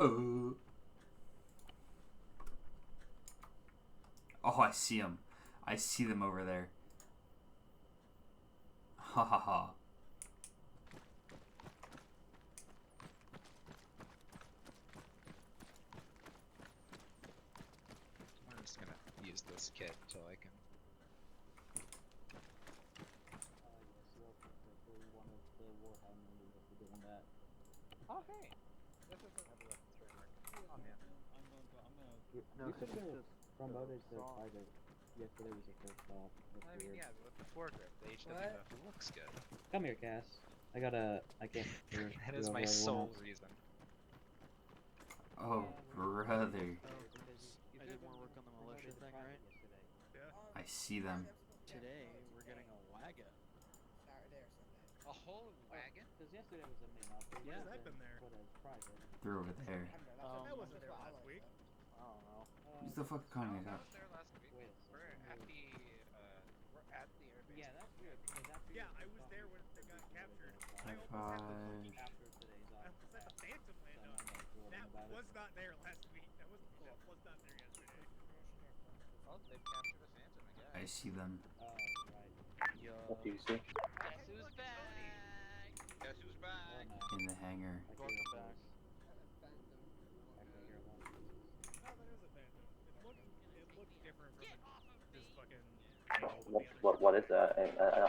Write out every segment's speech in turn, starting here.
Oh, I see them. I see them over there. Ha ha ha. I'm just gonna use this kit until I can. Yes, you're probably one of the Warhound members that were doing that. Oh hey, this isn't a weapons framework. Oh man. No, because it's just promoted to private. Yesterday was the first off. That's I mean, weird. yeah, with the foregrip, the HW buff looks good. Come here, Cass. I can't. That is my sole reason. Oh, brother. Because I did more work on the militia thing, right? I see them. Today, we're getting a wagon. Saturday or Sunday. A whole wagon? Because yesterday was a main update. Yeah. I've been there. Put as private. They're over there. That wasn't there last week. I don't know. Who's the fuck calling it I out? was there last week. Wait a We're second. at the airbase. Yeah, that's weird because after Yeah, I was there when they got captured. I High almost had the five. after today's I off. almost had the Phantom land on. That was not there last week. That was not there yesterday. Oh, they've captured a phantom again. I see them. Right. Yo. What do you see? Guess who's back? Guess who's Oh, back? no. In the hangar. Welcome back. No, there is a Phantom. It looks different from this fucking. What is that? I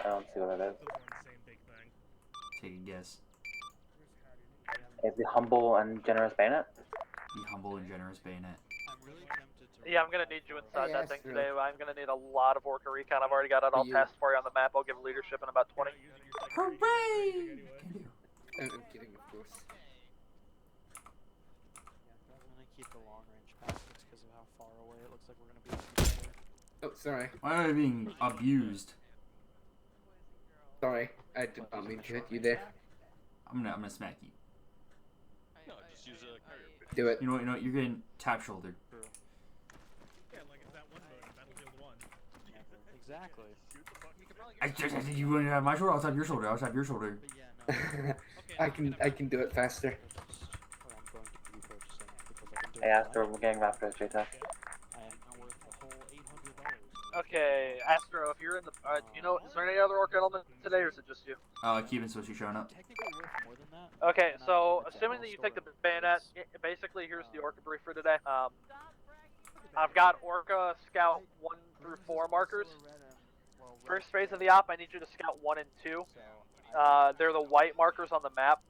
don't see what it is. Those are the same big thing. Take a guess. Is it humble and generous bayonet? Be humble and generous, bayonet. I'm really tempted to. Yeah, I'm gonna need you inside Hey, that thing Astro. today. I'm gonna need a lot of Orca recon. I've already got it all You- tasked for you on the map. I'll give leadership in about 20. Hooray! I'm kidding, of course. I'm gonna keep the long range packets because of how far away it looks like we're gonna be from each other. Oh, sorry. Why am I being abused? Sorry. I did not mean to hit you there. I'm gonna smack you. No, just use a carrier. Do it. You know what? You're getting tap shouldered. Yeah, like it's that one mode in Battlefield 1. Exactly. You could probably I get just you want to have my shoulder? I'll tap your shoulder. I'll tap your shoulder. But yeah, no. I can do it faster. Or I'm going to be purchasing because I've been doing Hey, that. Astro, we're getting after it, JTAC. I am worth a whole $800. Okay, Astro, if you're in the, you know, is there any other Orca element today, or is it just you? Keeping's supposed to be showing up. Technically worth more than that. Okay, and so I'm assuming that you take the store bayonet, basically here's the Orca brief for today. I've got Orca Scout 1 through 4 markers. First phase of the op, I need you to scout 1 and 2. They're the white markers on the map.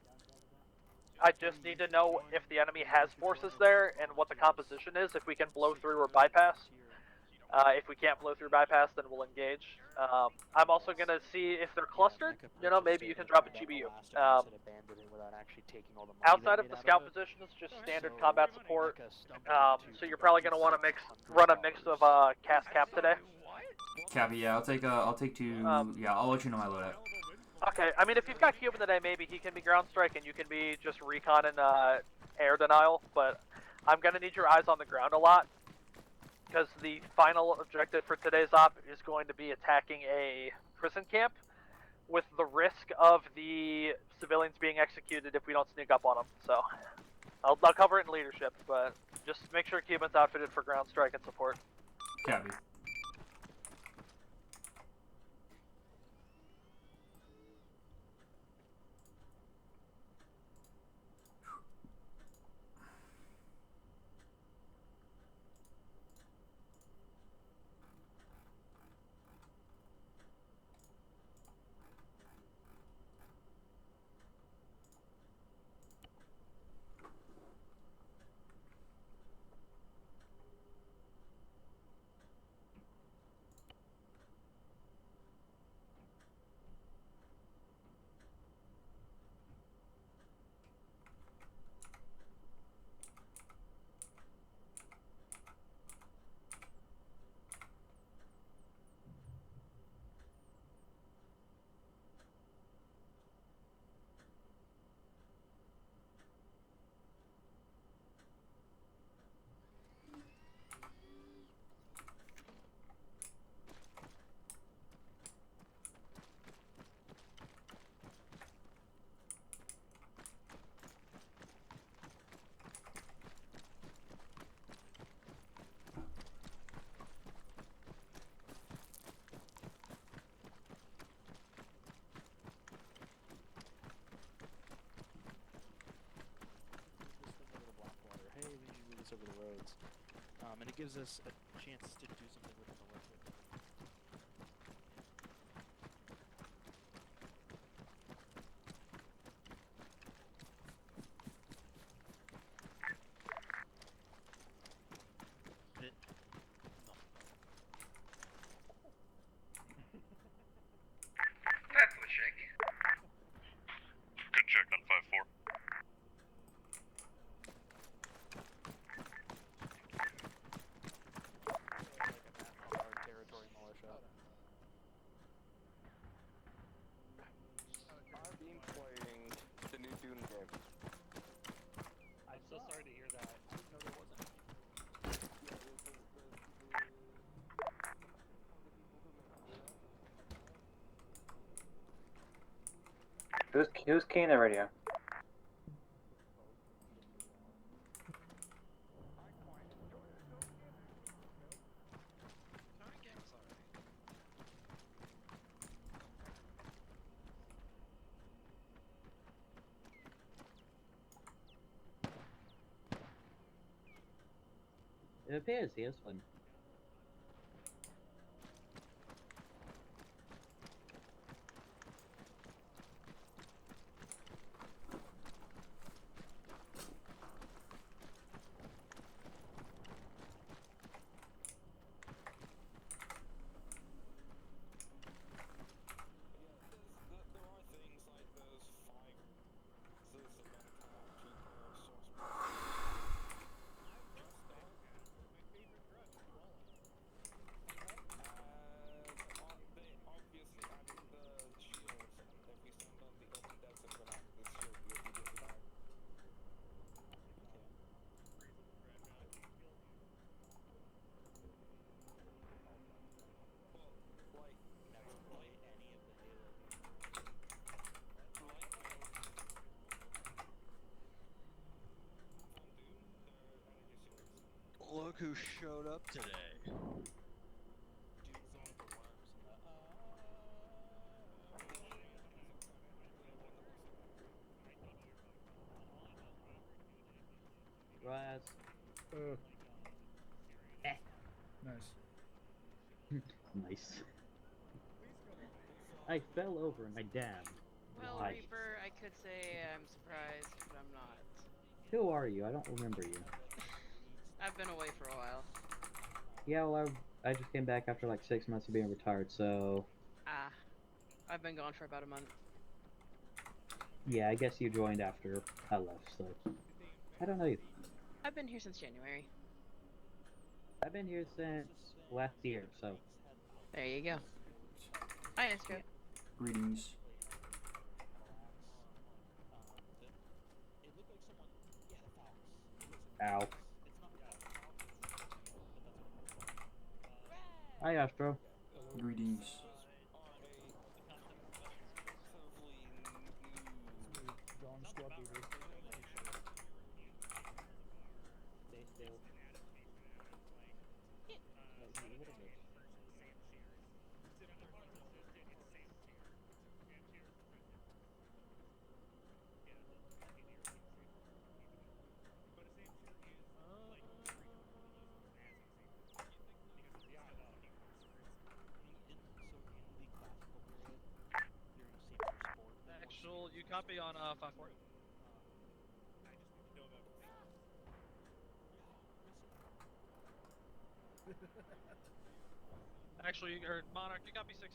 I just need to know if the enemy has forces there and what the composition is, if we can blow through or bypass. If we can't blow through bypass, then we'll engage. I'm also going to see if they're clustered. You know, maybe you can drop a GBU. Outside of the scout positions, just standard combat support. So you're probably going to want to run a mix of cast cap today. Cappy, yeah, I'll take two. Yeah, I'll let you know my loadout. Okay, I mean, if you've got Cuban today, maybe he can be ground strike and you can be just recon and air denial. But I'm going to need your eyes on the ground a lot. Because the final objective for today's op is going to be attacking a prison camp with the risk of the civilians being executed if we don't sneak up on them. So I'll cover it in leadership, but just make sure Cuban's outfitted for ground strike and support. Cappy. and it gives us a chance to do something with the liquid. That's a check. Good check on 5-4. Territory militia. I've been playing the new Dune game. I'm so sorry to hear that. I didn't know there wasn't. Who's keying the radio? It appears he is one. Look who showed up today. Raz. Nice. Nice. I fell over and I dabbed. Well, Nice. Reaper, I could say I'm surprised, but I'm not. Who are you? I don't remember you. I've been away for a while. Yeah, well, I just came back after like 6 months of being retired, so... Ah. I've been gone for about a month. Yeah, I guess you joined after I left, so... I don't know you. I've been here since January. I've been here since last year, so... There you go. Hi, Astro. Greetings. Ow. Hi, Astro. Greetings. Gone squad leader. Stay still. Actual, you copy on 5-4. Actually, or Monarch, you copy 6-6.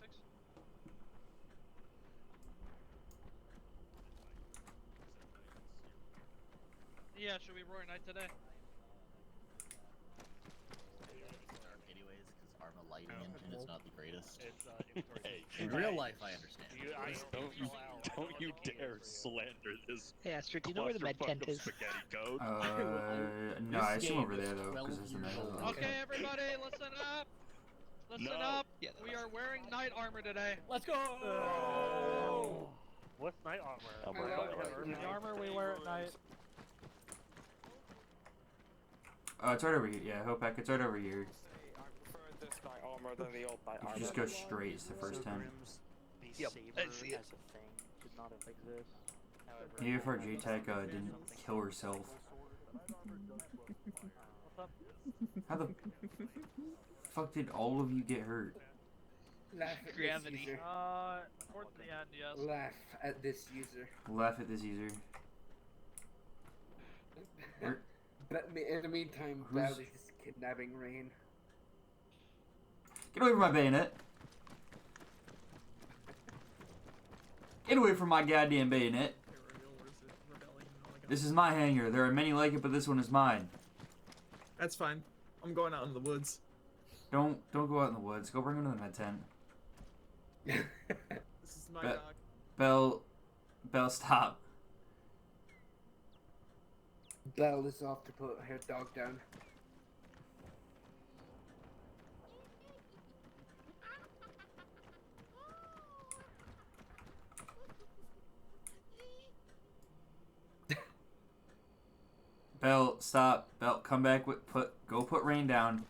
Yeah, should we roar night today? Anyways, because Arma lighting engine is not the greatest. Hey, in real life, I understand. Don't you dare slander this. Hey, Astrid, do you know where the med tent is? Spaghetti code. No, I assume over there though, because there's the med. Okay, everybody, listen up! Listen up! Yeah, We are wearing knight armor today. Let's go! What's night armor? The armor we wear at night. It's right over here. Yeah, Hopak, it's right over here. I prefer this night armor than the old night If armor. you just go straight, it's the first 10. The Yep, saber I see it. as a thing did not exist. However, Maybe if our JTech didn't kill herself. How the fuck did all of you get hurt? Laugh at Gravity. this user. Towards the end, yes. Laugh at this user. Laugh at this user. Where- But in the meantime, Who's- Val is just kidnapping Rain. Get away from my bayonet. Get away from my goddamn bayonet. This is my hangar. There are many like it, but this one is mine. That's fine. I'm going out in the woods. Don't go out in the woods. Go bring him to the med tent. This is my Bell, stop. Belle is off to put her dog down. Bell, stop. Bell, come back go put Rain down.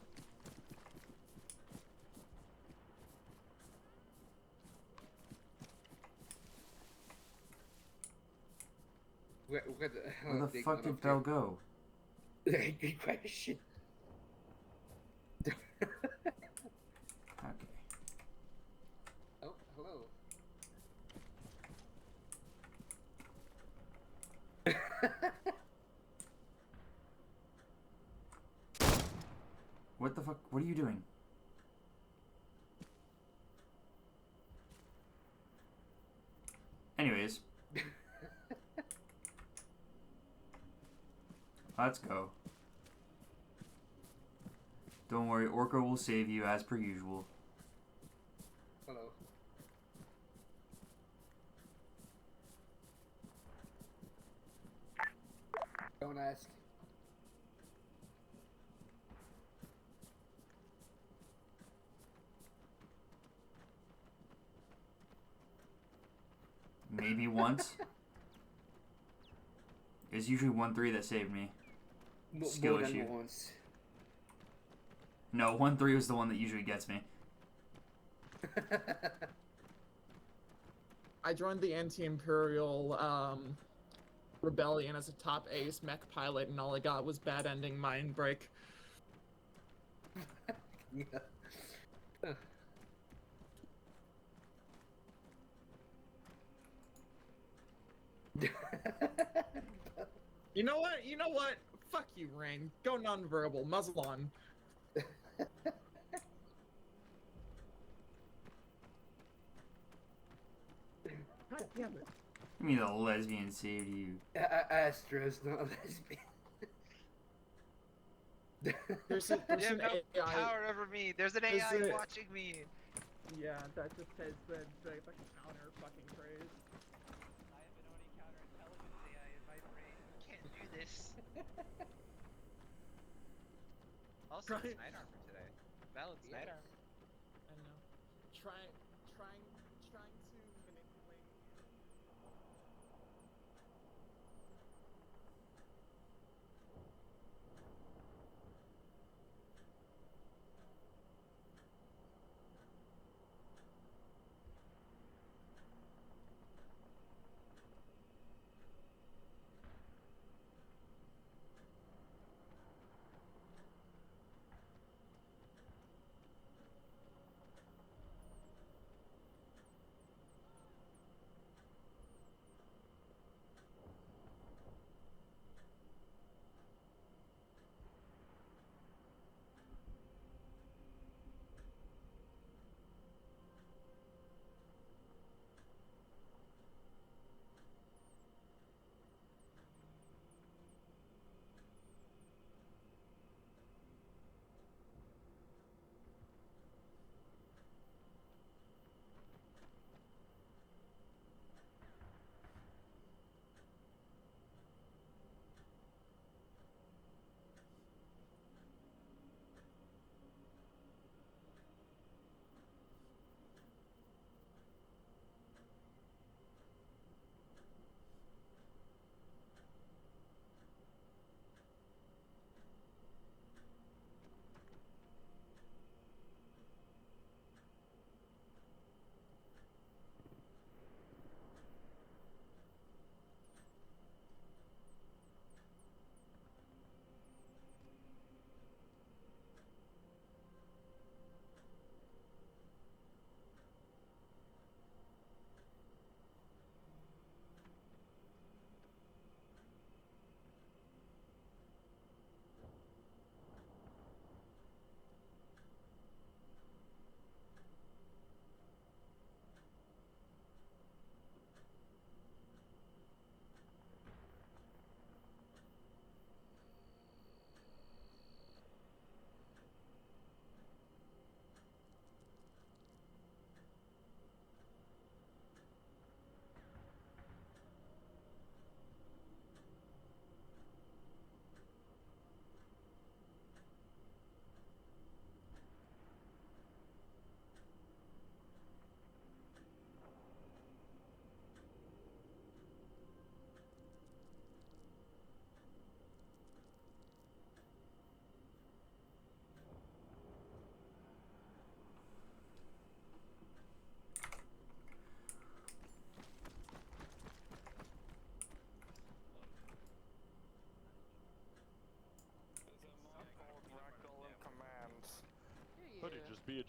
Where the hell Where have the they fuck gone did up Bell to? go? Good question. Okay. Oh, hello. What the fuck? What are you doing? Anyways. Let's go. Don't worry, Orca will save you as per usual. Hello. Don't ask. Maybe once. It's usually 1-3 that saved me. Skill More issue. than once. No, 1-3 was the one that usually gets me. I joined the anti-imperial rebellion as a top ace mech pilot, and all I got was bad ending mind break. Yeah. You know what? You know what? Fuck you, Rain. Go nonverbal. Muzzle on. God damn it. I mean, the lesbian saved you. Astra's not a lesbian. There's You have an no AI. power over me. There's an There's AI a- watching me. Yeah, that just says the counter fucking phrase. I have an only counterintelligence AI in my brain. Can't do this. Also, Right. it's night armor today. Valid night armor. I know. Trying to manipulate.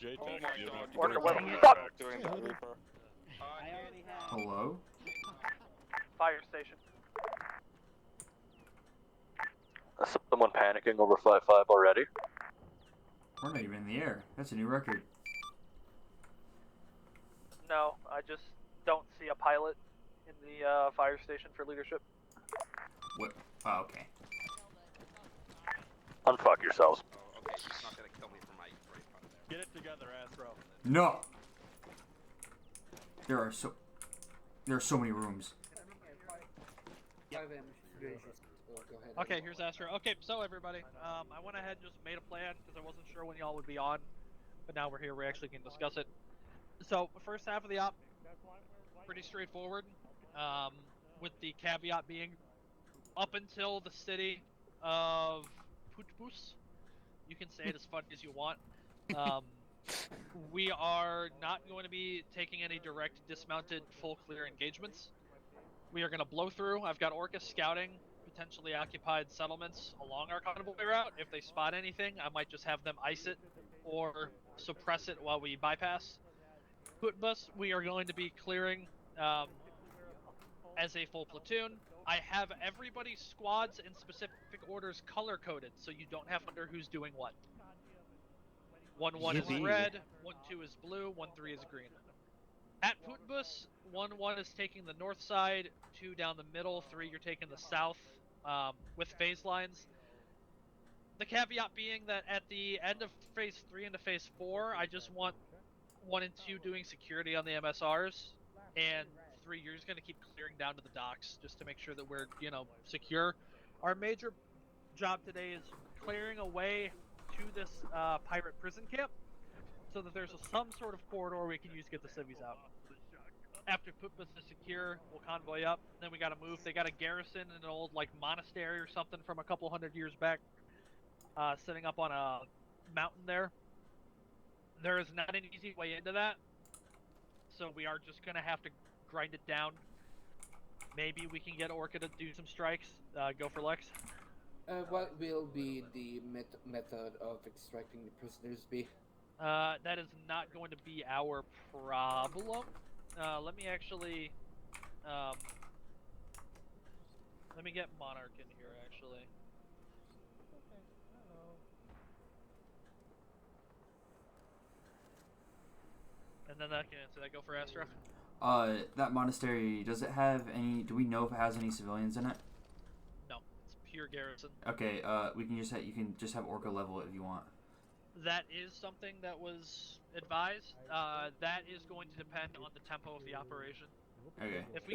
JTAG. Oh my god. Orca, What what are the you fuck? doing that, Reaper? I already have. Hello? Fire station. Someone panicking over 5-5 already? We're not even in the air. That's a new record. No, I just don't see a pilot in the fire station for leadership. What? Oh, okay. Unfuck yourselves. Oh, okay, he's not gonna kill me for my right front there. Get it together, Astro. No! There are so many rooms. Okay, here's Astro. Okay, so everybody, I went ahead and just made a plan because I wasn't sure when y'all would be on, but now we're here, we actually can discuss it. So, first half of the op, pretty straightforward, with the caveat being, up until the city of Putbus, you can say it as fun as you want, we are not going to be taking any direct dismounted full clear engagements. We are going to blow through. I've got Orca scouting potentially occupied settlements along our convoy route. If they spot anything, I might just have them ice it or suppress it while we bypass. Putbus, we are going to be clearing as a full platoon. I have everybody's squads in specific orders color coded, so you don't have to wonder who's doing what. 1-1 is Yippee. red, 1-2 is blue, 1-3 is green. At Putbus, 1-1 is taking the north side, 2 down the middle, 3 you're taking the south, with phase lines. The caveat being that at the end of phase 3 into phase 4, I just want 1 and 2 doing security on the MSRs, and 3 you're just going to keep clearing down to the docks just to make sure that we're, secure. Our major job today is clearing away to this pirate prison camp so that there's some sort of corridor we can use to get the civvies out. After Putbus is secure, we'll convoy up, then we gotta move. They got a garrison in an old, monastery or something from a couple hundred years back, sitting up on a mountain there. There is not an easy way into that, so we are just gonna have to grind it down. Maybe we can get Orca to do some strikes. Go for Lex. What will be the method of extracting the prisoners be? That is not going to be our problem. Let me actually, let me get Monarch in here, actually. Okay, hello. And then that can answer that. Go for Astro. That monastery, does it have any, do we know if it has any civilians in it? No, it's pure garrison. Okay, you can just have Orca level it if you want. That is something that was advised. That is going to depend on the tempo of the operation. Okay. If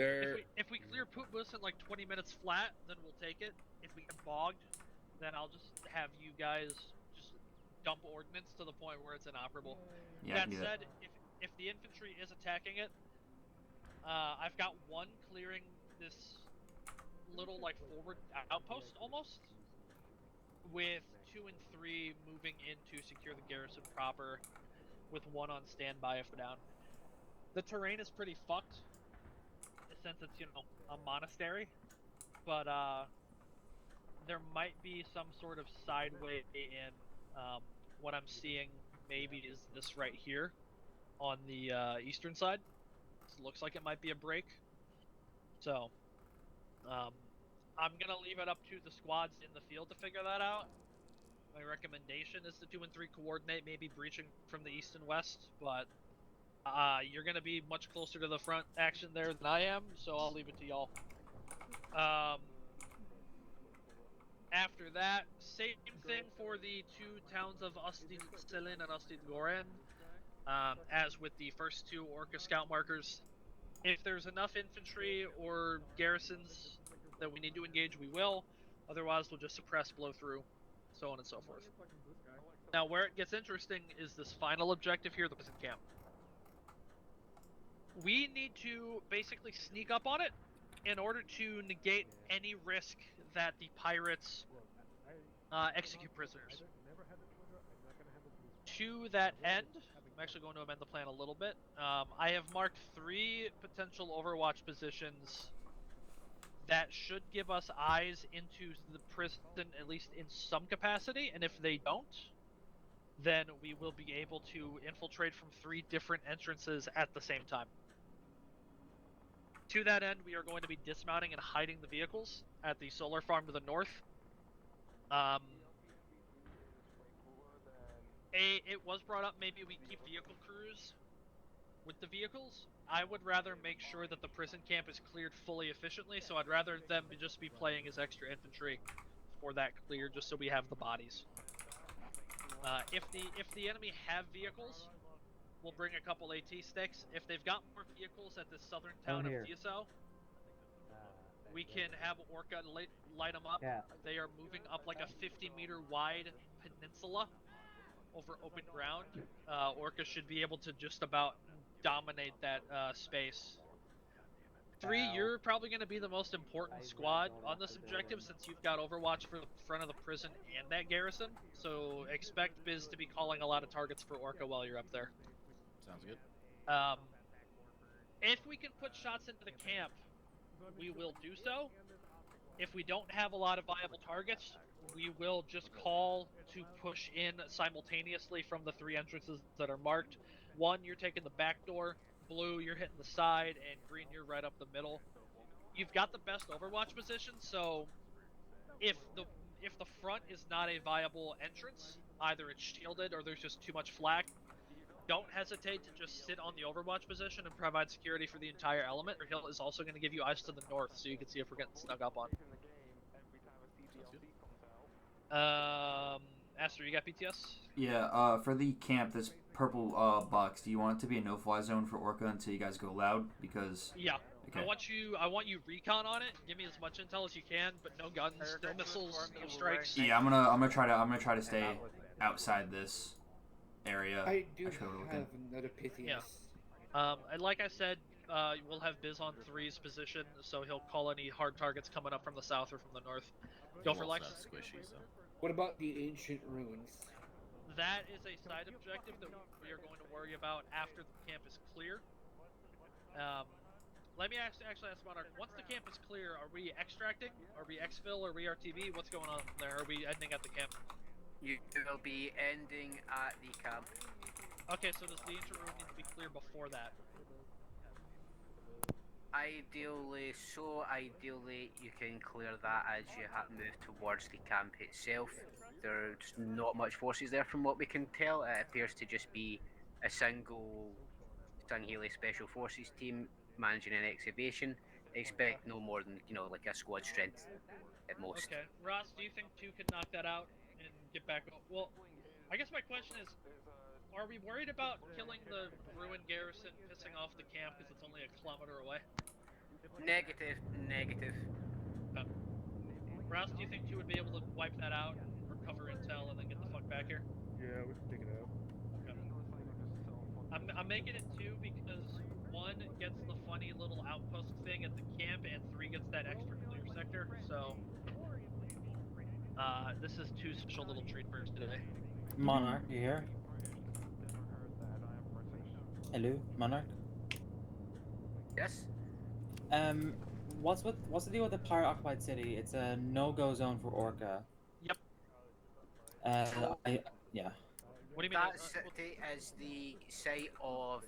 we clear Putbus in 20 minutes flat, then we'll take it. If we get bogged, then I'll just have you guys just dump ordnance to the point where it's inoperable. Yeah, That said, if the infantry is attacking it, I've got 1 clearing this little forward outpost almost, with 2 and 3 moving in to secure the garrison proper, with 1 on standby if they're down. The terrain is pretty fucked, since it's, a monastery, but there might be some sort of sideway in. What I'm seeing maybe is this right here on the eastern side. This looks like it might be a break. So, I'm gonna leave it up to the squads in the field to figure that out. My recommendation is to 2 and 3 coordinate, maybe breaching from the east and west, but you're going to be much closer to the front action there than I am, so I'll leave it to y'all. After that, same thing for the 2 towns of Ustid Selin and Ustid Goren, as with the first 2 Orca scout markers. If there's enough infantry or garrisons that we need to engage, we will. Otherwise, we'll just suppress, blow through, so on and so forth. Now, where it gets interesting is this final objective here, the prison camp. We need to basically sneak up on it in order to negate any risk that the pirates execute prisoners. To that end, I'm actually going to amend the plan a little bit. I have marked 3 potential Overwatch positions that should give us eyes into the prison, at least in some capacity, and if they don't, then we will be able to infiltrate from 3 different entrances at the same time. To that end, we are going to be dismounting and hiding the vehicles at the solar farm to the north. It was brought up maybe we keep vehicle crews with the vehicles. I would rather make sure that the prison camp is cleared fully efficiently, so I'd rather them just be playing as extra infantry for that clear, just so we have the bodies. If the enemy have vehicles, we'll bring a couple AT sticks. If they've got more vehicles at the southern town of Fiesau, we can have Orca light them up. Yeah. They are moving up like a 50-meter wide peninsula over open ground. Orca should be able to just about dominate that space. 3, you're probably going to be the most important squad on this objective since you've got Overwatch for the front of the prison and that garrison. So expect Biz to be calling a lot of targets for Orca while you're up there. Sounds good. If we can put shots into the camp, we will do so. If we don't have a lot of viable targets, we will just call to push in simultaneously from the 3 entrances that are marked. 1, you're taking the back door. Blue, you're hitting the side, and green, you're right up the middle. You've got the best Overwatch position, so if the front is not a viable entrance, either it's shielded or there's just too much flak, don't hesitate to just sit on the Overwatch position and provide security for the entire element. Hill is also going to give you eyes to the north, so you can see if we're getting snuck up on. Aster, you got PTS? Yeah, for the camp, this purple box, do you want it to be a no-fly zone for Orca until you guys go loud? Because yeah, okay. I want you recon on it. Give me as much intel as you can, but no guns, no missiles, no strikes. Yeah, I'm gonna try to stay outside this area. I do have another PTS. Yeah. And like I said, we'll have Biz on 3's position, so he'll call any hard targets coming up from the south or from the north. Go for Lex. Squishy, so. What about the ancient ruins? That is a side objective that we are going to worry about after the camp is clear. Let me actually ask Monarch, once the camp is clear, are we extracting? Are we exfil? Are we RTB? What's going on there? Are we ending at the camp? You will be ending at the camp. Okay, so does the ancient ruin need to be clear before that? Ideally, you can clear that as you move towards the camp itself. There's not much forces there from what we can tell. It appears to just be a single Sangheili Special Forces team managing an excavation. Expect no more than, like a squad strength at most. Okay. Ross, do you think 2 could knock that out and get back? Well, I guess my question is, are we worried about killing the ruined garrison, pissing off the camp because it's only a kilometer away? Negative. Ross, do you think 2 would be able to wipe that out, recover intel, and then get the fuck back here? Yeah, we can dig it out. Okay. I'm making it 2 because 1 gets the funny little outpost thing at the camp, and 3 gets that extra clear sector, so... this is 2 special little treat for us today. Monarch, you here? Hello, Monarch? Yes? What's the deal with the pirate occupied city? It's a no-go zone for Orca. Yep. Yeah. What do you mean? That city is the site of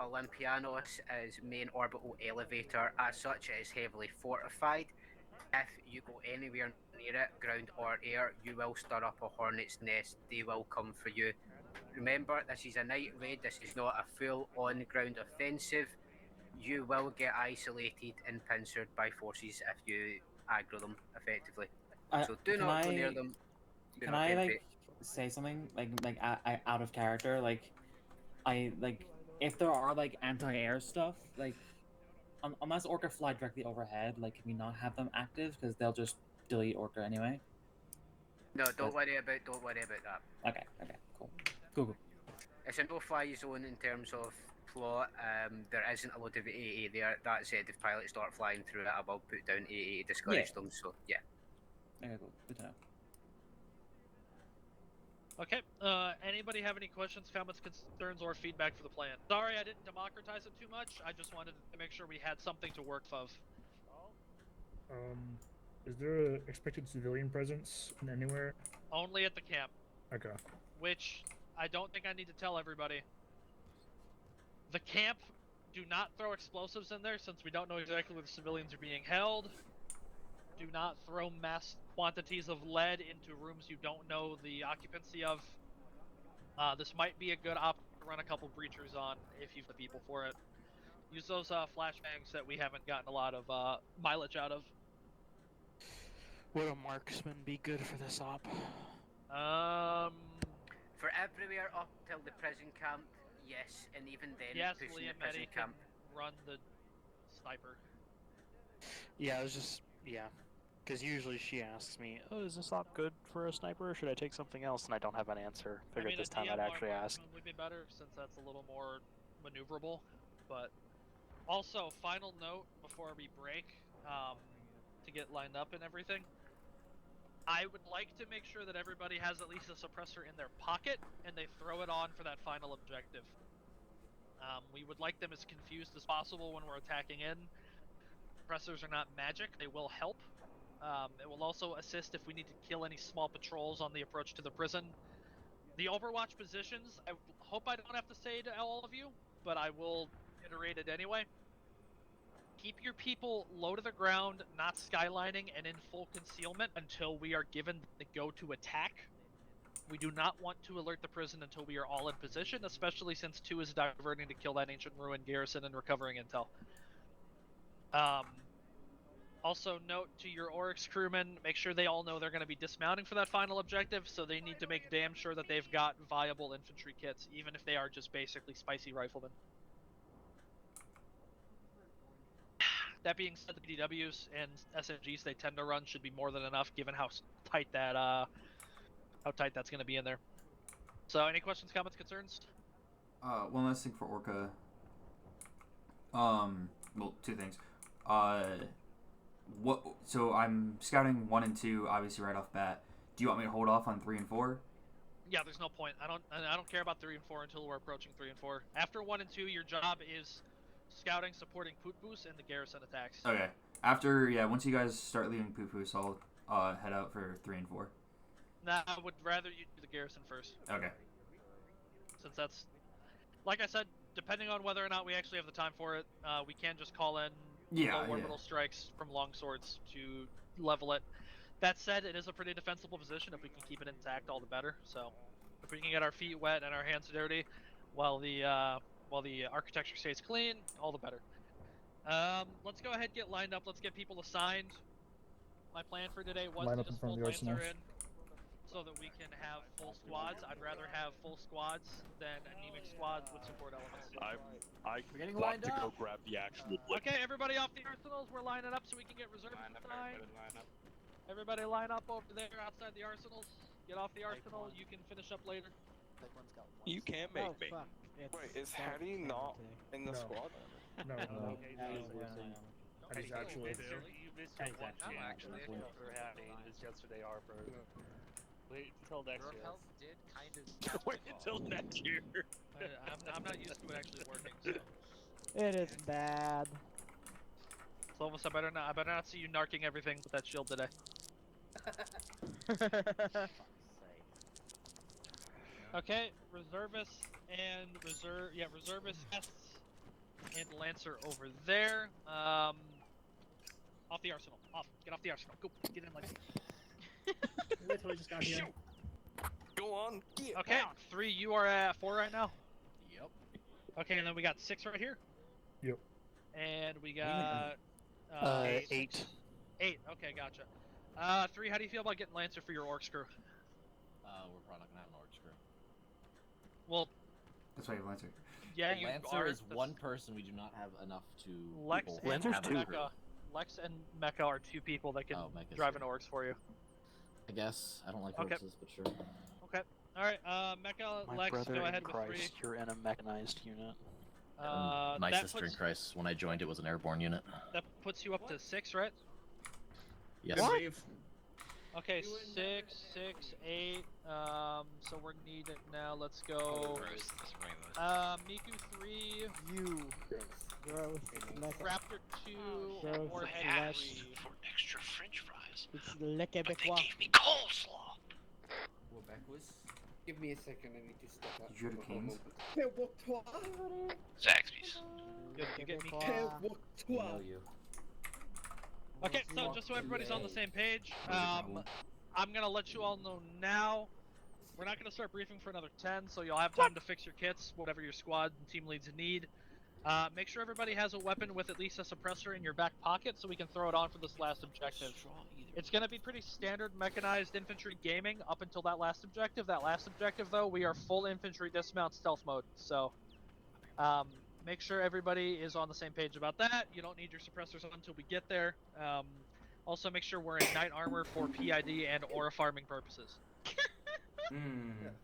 Olympianos as main orbital elevator. As such, it is heavily fortified. If you go anywhere near it, ground or air, you will stir up a hornet's nest. They will come for you. Remember, this is a night raid. This is not a full on-ground offensive. You will get isolated and pincered by forces if you aggro them effectively. So do not go near them. Can I say something like out of character? If there are anti-air stuff, unless Orca fly directly overhead, can we not have them active because they'll just delete Orca anyway? No, don't worry about that. Okay, cool. It's a no-fly zone in terms of plot. There isn't a lot of AA there. That said, if pilots start flying through it, I will put down AA to discourage them. So yeah. Okay, cool. Good to know. Okay, anybody have any questions, comments, concerns, or feedback for the plan? Sorry I didn't democratize it too much. I just wanted to make sure we had something to work of. Is there a expected civilian presence in anywhere? Only at the camp. Okay. Which, I don't think I need to tell everybody. The camp, do not throw explosives in there since we don't know exactly where the civilians are being held. Do not throw mass quantities of lead into rooms you don't know the occupancy of. This might be a good option to run a couple breachers on if you've the people for it. Use those flashbangs that we haven't gotten a lot of mileage out of. Would a marksman be good for this op? For everywhere up till the prison camp, yes, and even then, Yes, pushing Liam the prison Meddy can camp. run the sniper. Yeah, I was just because usually she asks me, "Oh, is this op good for a sniper, or should I take something else?" And I don't have an answer. Figured this time I'd actually ask. Would be better since that's a little more maneuverable. But also, final note before we break, to get lined up and everything. I would like to make sure that everybody has at least a suppressor in their pocket and they throw it on for that final objective. We would like them as confused as possible when we're attacking in. Suppressors are not magic, they will help. It will also assist if we need to kill any small patrols on the approach to the prison. The Overwatch positions, I hope I don't have to say to all of you, but I will iterate it anyway. Keep your people low to the ground, not skylining, and in full concealment until we are given the go to attack. We do not want to alert the prison until we are all in position, especially since 2 is diverting to kill that ancient ruin garrison and recovering intel. Also note to your Oryx crewmen, make sure they all know they're going to be dismounting for that final objective, so they need to make damn sure that they've got viable infantry kits, even if they are just basically spicy riflemen. That being said, the PDWs and SMGs they tend to run should be more than enough, given how tight that's going to be in there. So, any questions, comments, concerns? One last thing for Orca. Well, 2 things. So I'm scouting 1 and 2, obviously right off bat. Do you want me to hold off on 3 and 4? Yeah, there's no point. I don't care about 3 and 4 until we're approaching 3 and 4. After 1 and 2, your job is scouting, supporting Putbus, and the garrison attacks. Okay. Once you guys start leaving Putbus, I'll head out for 3 and 4. Nah, I would rather you do the garrison first. Okay. Since that's, like I said, depending on whether or not we actually have the time for it, we can just call in low orbital strikes from longswords to level it. That said, it is a pretty defensible position. If we can keep it intact, all the better. So, if we can get our feet wet and our hands dirty, while the architecture stays clean, all the better. Let's go ahead and get lined up. Let's get people assigned. My plan for today was to just fold Lancer in so that we can have full squads. I'd rather have full squads than anemic squads with support elements. I want to go grab the actual blip. Okay, everybody off the arsenals. We're lining up so we can get reserves assigned. Everybody line up over there outside the arsenals. Get off the arsenal. You can finish up later. You can't make me. Wait, is Hattie not in the squad? No. He's actually You missed your one actually for having this yesterday, Arbor. Wait until next year. Did kind of Wait until next year. I'm not used to it actually working. So. It is bad. Clovis, I better not see you narking everything with that shield today. Okay, reservists and reservists and Lancer over there. Off the arsenal. Get off the arsenal. Go. Get in like. Wait till we just got here. Go on. Okay, 3. You are at 4 right now. Yep. Okay, and then we got 6 right here. Yep. And we got 8. 8. Okay, gotcha. 3. How do you feel about getting Lancer for your orc screw? We're probably not gonna have an orc screw. Well, that's why you have Lancer. Yeah, the Lancer is one person. We do not have enough to. Lex and Mecca. Lex and Mecca are 2 people that can drive an orcs for you. I guess I don't like horses, but sure. Okay. All right. Mecca, My Lex, brother go ahead in with Christ, 3. You're in a mechanized unit. My sister in Christ, when I joined, it was an airborne unit. That puts you up to 6, right? Yes. What? Okay, 6, 8. So we're needed now. Let's go. Miku 3. You. Raptor 2. Gross. Warhead 3. For extra French fries. It's le Québécois. They gave me coleslaw. Give me a second, I need to step up. Did you go to Canes? Zaxby's. You get me? We know you. Okay, so just so everybody's on the same page, What's your problem? I'm gonna let you all know now. We're not gonna start briefing for another 10, so you'll have time to fix your kits, whatever your squad and team leads need. Make sure everybody has a weapon with at least a suppressor in your back pocket so we can throw it on for this last objective. It's gonna be pretty standard mechanized infantry gaming up until that last objective. That last objective, though, we are full infantry dismount stealth mode, so make sure everybody is on the same page about that. You don't need your suppressors on until we get there. Also, make sure we're in knight armor for PID and aura farming purposes.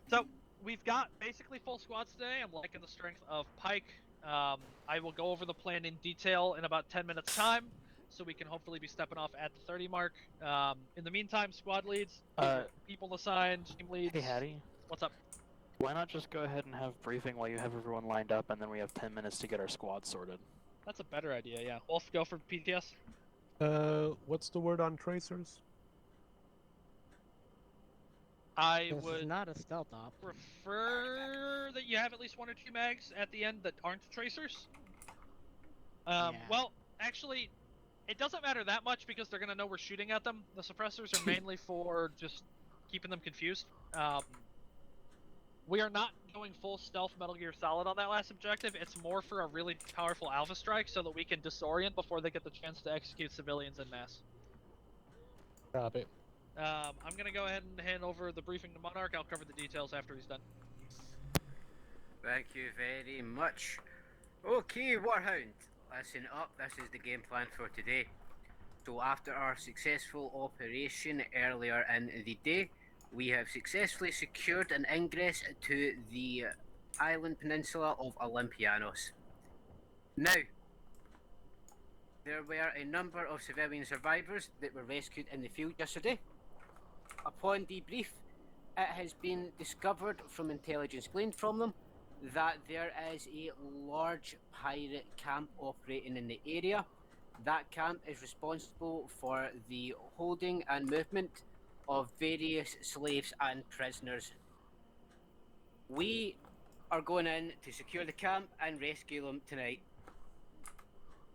So, we've got basically full squads today. I'm liking the strength of Pike. I will go over the plan in detail in about 10 minutes time, so we can hopefully be stepping off at the 30 mark. In the meantime, squad leads, people assigned, team leads. Hey, Hattie. What's up? Why not just go ahead and have briefing while you have everyone lined up, and then we have 10 minutes to get our squad sorted? That's a better idea, yeah. Wolf, go for PTS. What's the word on tracers? I This would is not a stealth op. prefer that you have at least 1 or 2 mags at the end that aren't tracers. Yeah. Well, actually, it doesn't matter that much because they're gonna know we're shooting at them. The suppressors are mainly for just keeping them confused. We are not going full stealth Metal Gear Solid on that last objective. It's more for a really powerful alpha strike so that we can disorient before they get the chance to execute civilians en masse. Copy. I'm gonna go ahead and hand over the briefing to Monarch. I'll cover the details after he's done. Thank you very much. Okay, Warhound, listen up. This is the game plan for today. So after our successful operation earlier in the day, we have successfully secured an ingress to the island peninsula of Olympianos. Now, there were a number of civilian survivors that were rescued in the field yesterday. Upon debrief, it has been discovered from intelligence gleaned from them that there is a large pirate camp operating in the area. That camp is responsible for the holding and movement of various slaves and prisoners. We are going in to secure the camp and rescue them tonight.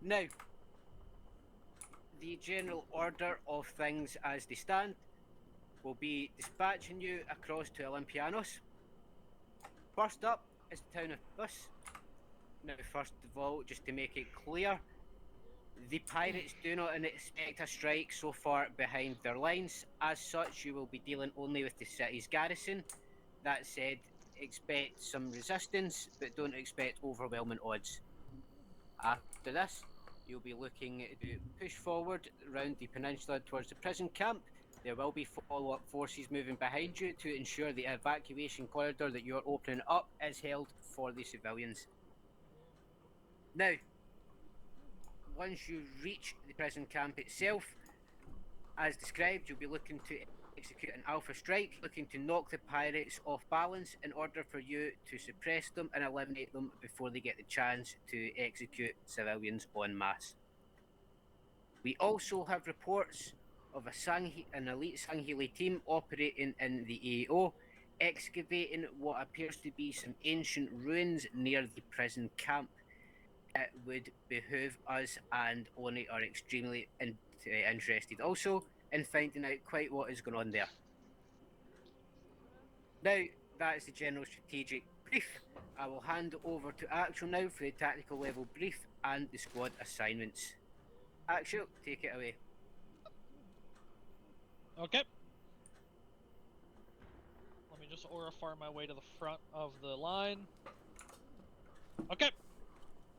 Now, the general order of things as they stand will be dispatching you across to Olympianos. First up is the town of Bus. Now, first of all, just to make it clear, the pirates do not expect a strike so far behind their lines. As such, you will be dealing only with the city's garrison. That said, expect some resistance, but don't expect overwhelming odds. After this, you'll be looking to push forward around the peninsula towards the prison camp. There will be follow-up forces moving behind you to ensure the evacuation corridor that you're opening up is held for the civilians. Now, once you reach the prison camp itself, as described, you'll be looking to execute an alpha strike, looking to knock the pirates off balance in order for you to suppress them and eliminate them before they get the chance to execute civilians en masse. We also have reports of an elite Sanghili team operating in the AO, excavating what appears to be some ancient ruins near the prison camp. It would behoove us, and Oni are extremely interested also in finding out quite what is going on there. Now, that is the general strategic brief. I will hand over to Axel now for the tactical level brief and the squad assignments. Axel, take it away. Okay. Let me just aura farm my way to the front of the line. Okay.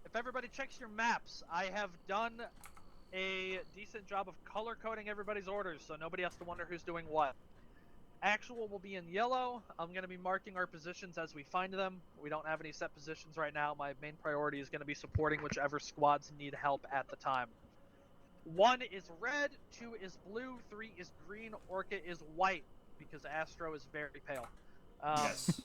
If everybody checks your maps, I have done a decent job of color coding everybody's orders, so nobody has to wonder who's doing what. Actual will be in yellow. I'm going to be marking our positions as we find them. We don't have any set positions right now. My main priority is going to be supporting whichever squads need help at the time. 1 is red, 2 is blue, 3 is green, Orca is white, because Astro is very pale. Yes.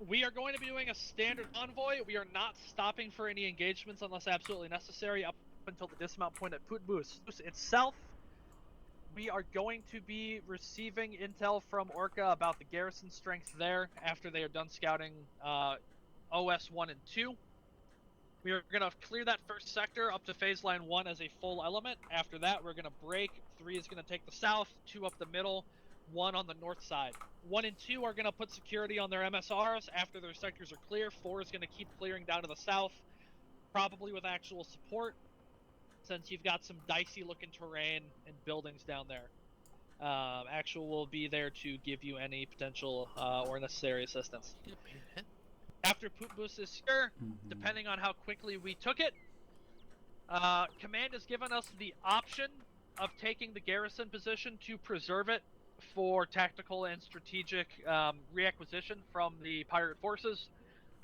We are going to be doing a standard convoy. We are not stopping for any engagements unless absolutely necessary up until the dismount point at Putbus itself. We are going to be receiving intel from Orca about the garrison strength there after they are done scouting OS 1 and 2. We are going to clear that first sector up to phase line 1 as a full element. After that, we're going to break. 3 is going to take the south, 2 up the middle, 1 on the north side. 1 and 2 are going to put security on their MSRs after their sectors are clear. 4 is going to keep clearing down to the south, probably with actual support, since you've got some dicey looking terrain and buildings down there. Actual will be there to give you any potential or necessary assistance. After Poop Boost is secure, depending on how quickly we took it, Command has given us the option of taking the garrison position to preserve it for tactical and strategic reacquisition from the pirate forces.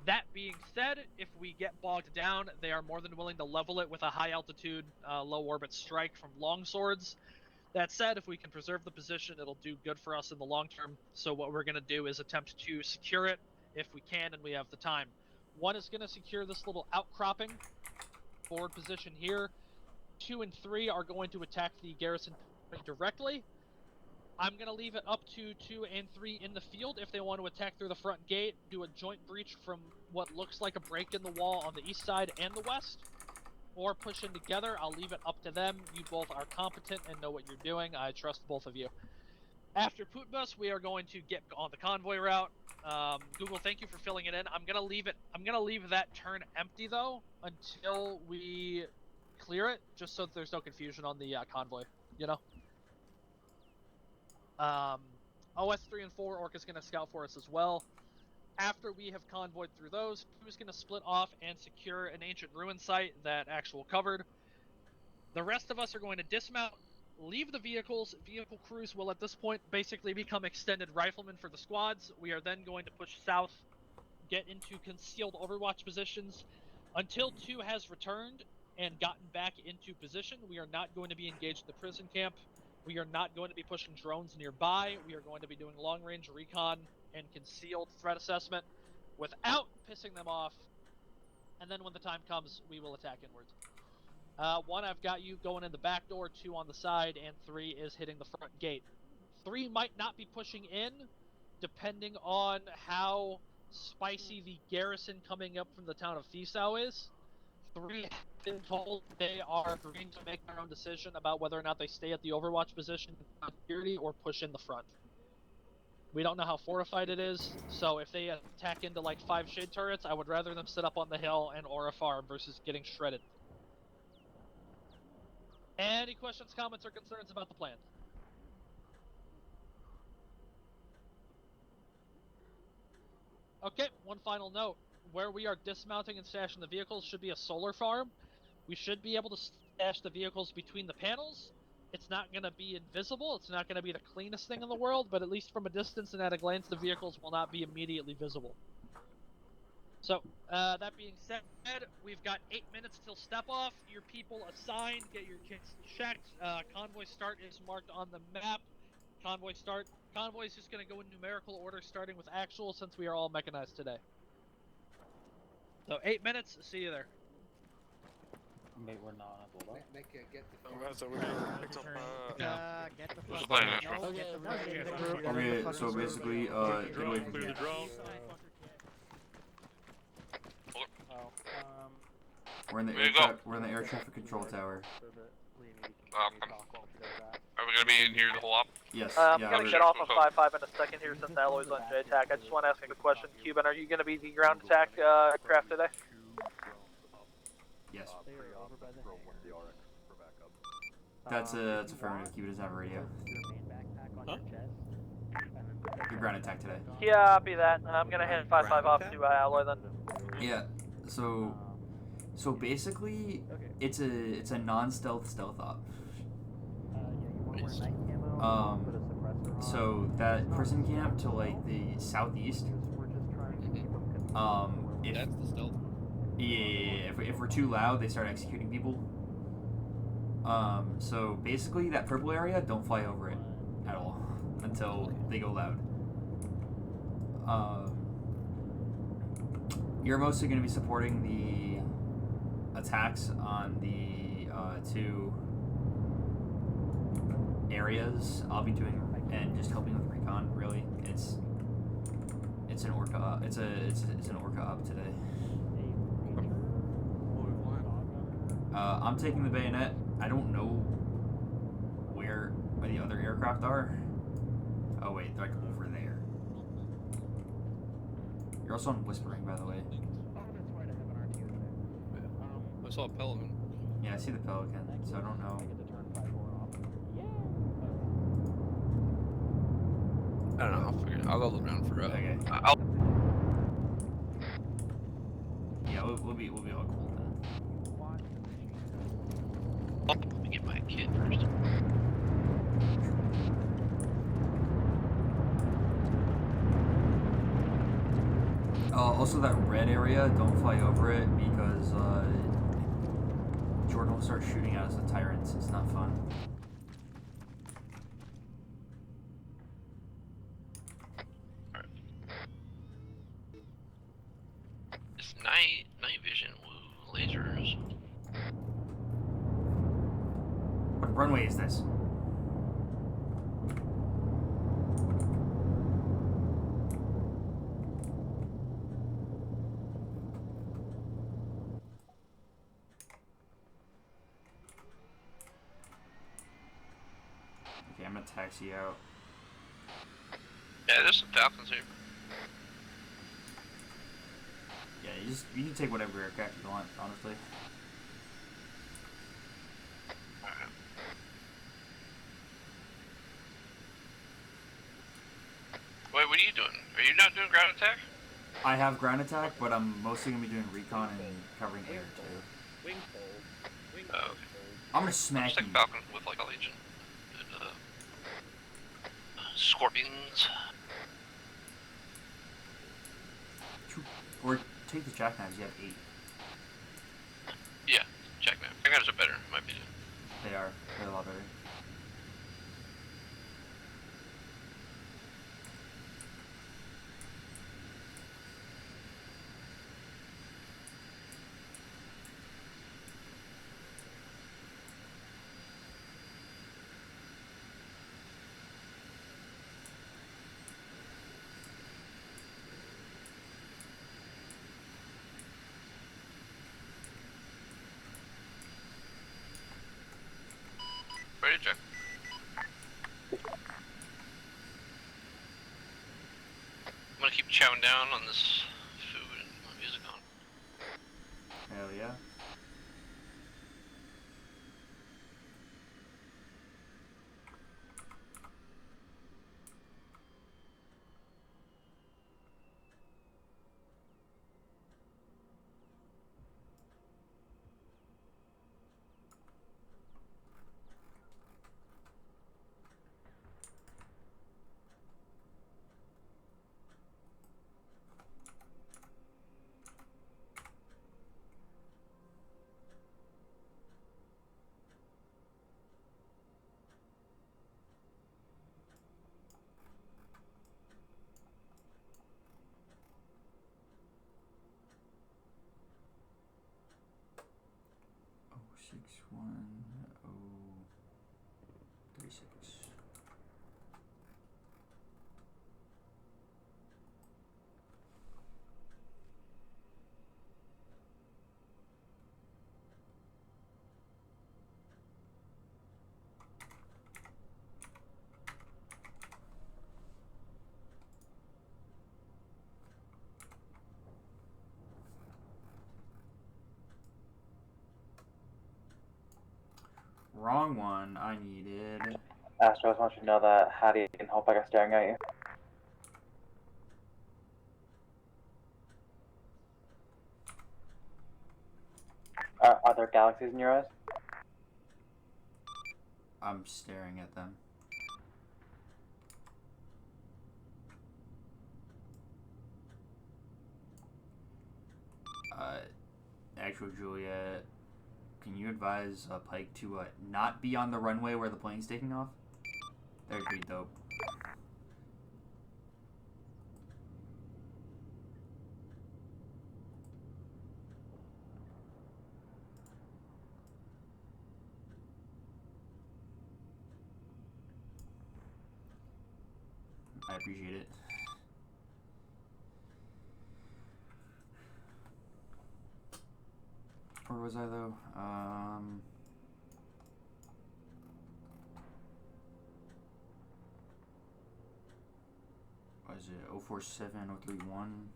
That being said, if we get bogged down, they are more than willing to level it with a high altitude, low orbit strike from longswords. That said, if we can preserve the position, it'll do good for us in the long term. So what we're going to do is attempt to secure it if we can and we have the time. 1 is going to secure this little outcropping forward position here. 2 and 3 are going to attack the garrison directly. I'm going to leave it up to 2 and 3 in the field if they want to attack through the front gate, do a joint breach from what looks like a break in the wall on the east side and the west, or push in together. I'll leave it up to them. You both are competent and know what you're doing. I trust both of you. After Putbus, we are going to get on the convoy route. Google, thank you for filling it in. I'm gonna leave that turn empty though until we clear it, just so that there's no confusion on the convoy. You know. OS 3 and 4, Orca's gonna scout for us as well. After we have convoyed through those, who's gonna split off and secure an ancient ruin site that Actual covered. The rest of us are going to dismount, leave the vehicles. Vehicle crews will at this point basically become extended riflemen for the squads. We are then going to push south, get into concealed overwatch positions. Until 2 has returned and gotten back into position, we are not going to be engaged in the prison camp. We are not going to be pushing drones nearby. We are going to be doing long-range recon and concealed threat assessment without pissing them off. And then when the time comes, we will attack inwards. 1, I've got you going in the back door, 2 on the side, and 3 is hitting the front gate. 3 might not be pushing in, depending on how spicy the garrison coming up from the town of Fisau is. 3 have been told they are agreeing to make their own decision about whether or not they stay at the overwatch position in security or push in the front. We don't know how fortified it is, so if they attack into like 5 shade turrets, I would rather them sit up on the hill and aura farm versus getting shredded. Any questions, comments, or concerns about the plan? Okay, one final note. Where we are dismounting and stashing the vehicles should be a solar farm. We should be able to stash the vehicles between the panels. It's not going to be invisible. It's not going to be the cleanest thing in the world, but at least from a distance and at a glance, the vehicles will not be immediately visible. So, that being said, we've got 8 minutes till step off. Your people assigned, get your kits checked. Convoy start is marked on the map. Convoy start. Convoy is just going to go in numerical order, starting with Actual, since we are all mechanized today. So 8 minutes. See you there. Mate, we're not on a bulldog. So we're gonna pick up, get the fuck fine, out. Okay, so basically, get away from clear here. the drone. We're in the Where you go? we're in the air traffic control tower. Are we gonna be in here the whole op? Yes. I'm yeah. gonna get off of 5-5 in a second here since Alloy's on JTAC. I just want to ask a quick question. Cuban, are you gonna be the ground attack craft today? Yes. That's affirmative. Cuba doesn't have a radio. Huh? Your ground attack today. Yeah, I'll be that. I'm gonna hand 5-5 off to Alloy then. Yeah. So basically, it's a non-stealth stealth op. So that prison camp to like the southeast. If, That's the stealth. Yeah. If we're too loud, they start executing people. So basically, that purple area, don't fly over it at all until they go loud. You're mostly going to be supporting the attacks on the 2 areas, I'll be doing and just helping with recon. Really, it's an orca. It's an orca up today. I'm taking the bayonet. I don't know where the other aircraft are. Oh wait, they're like over there. You're also on whispering, by the way. I saw a pelican. Yeah, I see the pelican, so I don't know. I don't know. I'll figure it out. I'll go look around for Okay. I'll Yeah, we'll be all cool then. let me get my kid first. Also that red area, don't fly over it because Jordan will start shooting at us with tyrants. It's not fun. It's night vision, woo, lasers. What runway is this? Okay, I'm gonna taxi out. Yeah, there's some falcons here. Yeah, you can take whatever aircraft you want, honestly. Wait, what are you doing? Are you not doing ground attack? I have ground attack, but I'm mostly gonna be doing recon and covering air too. Wing fold. Wing Oh, fold. okay. I'm gonna smack Just you. take Falcon with like a Legion. And, Scorpions. Or take the jackknives. You have 8. Yeah, jackknife. Jackknives are better, in my opinion. They are. They're a lot better. Ready to check. I'm gonna keep chowing down on this food and my music on. Hell yeah. Oh, 61036. Wrong one. I needed. Astro, I just want you to know that Hattie and Hope are staring at you. Are there galaxies in your eyes? I'm staring at them. Actual Juliet, can you advise Pike to not be on the runway where the plane's taking off? That'd be dope. appreciate it. Where was I though? What is it? 047031.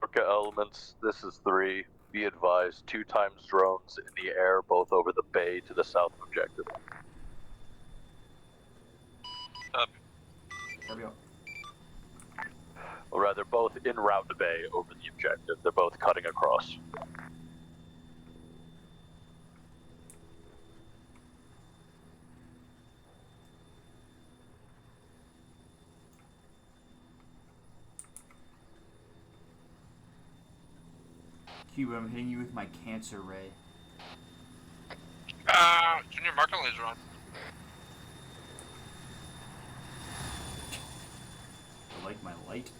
Orca elements, this is 3. Be advised, 2 times drones in the air, both over the bay to the south of objective. There we go. Or rather, both en route to bay over the objective. They're both cutting across. Cube, I'm hitting you with my cancer ray. Turn your marking laser on. I like my light.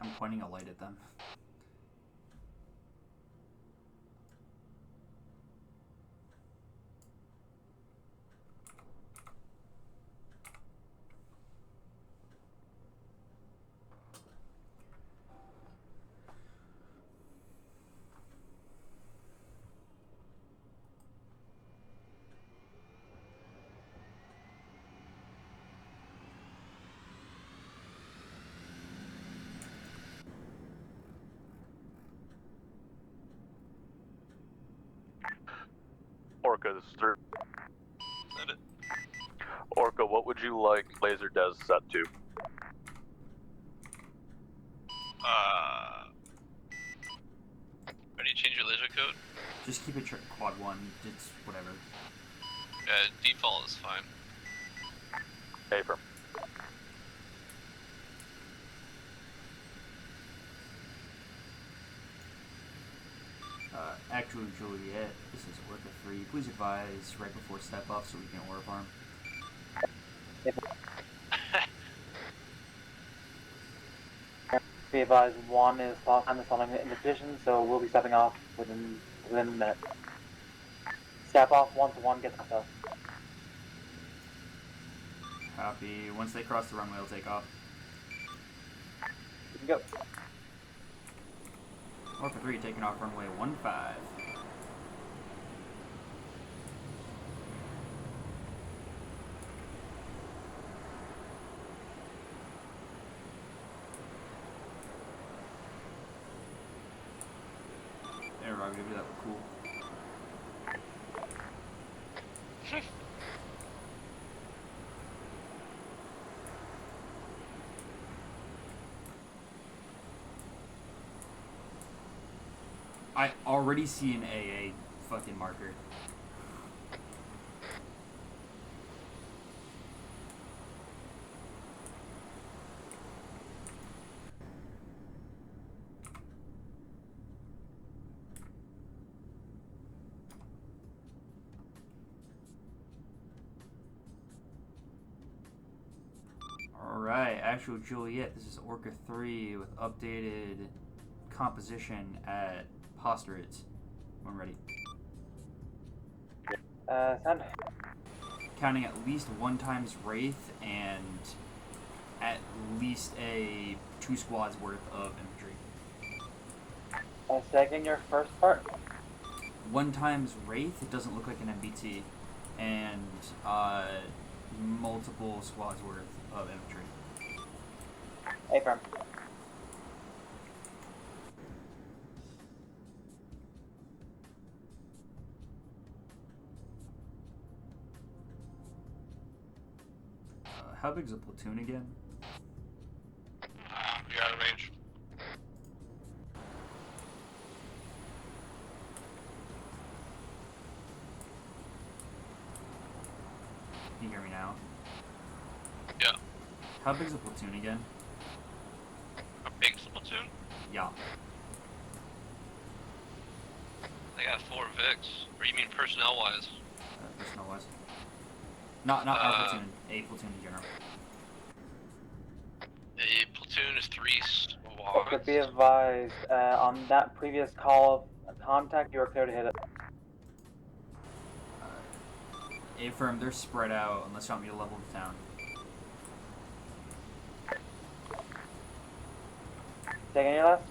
I'm pointing a light at them. Orca, this is 3. Orca, what would you like laser des set to? How do you change your laser code? Just keep it quad 1. It's whatever. Default is fine. Affirm. Actually, Juliet, this is Orca 3. Please advise right before step up so we can orb farm. Be advised, 1 is last time that's on in position, so we'll be stepping off within a minute. Step off 1 to 1, get to us. Copy. Once they cross the runway, we'll take off. You can go. Orca 3 taking off runway 15. There, Rob, maybe that look cool. I already see an AA fucking marker. Alright, actual Juliet, this is Orca 3 with updated composition at posturates. When ready. Send. Counting at least 1 times Wraith and at least a 2 squads worth of infantry. Second your first part. 1 times Wraith, it doesn't look like an MBT, and multiple squads worth of infantry. Affirm. How big's a platoon again? You're out of range. Can you hear me now? Yeah. How big's a platoon again? A big platoon? Yeah. They got 4 Vics. Or you mean personnel-wise? Personnel wise. Not our platoon. A platoon in general. A platoon is 3 Okay, squads. be advised, on that previous call of contact, you are clear to hit it. A-firm, they're spread out unless you want me to level the town. Taking your last?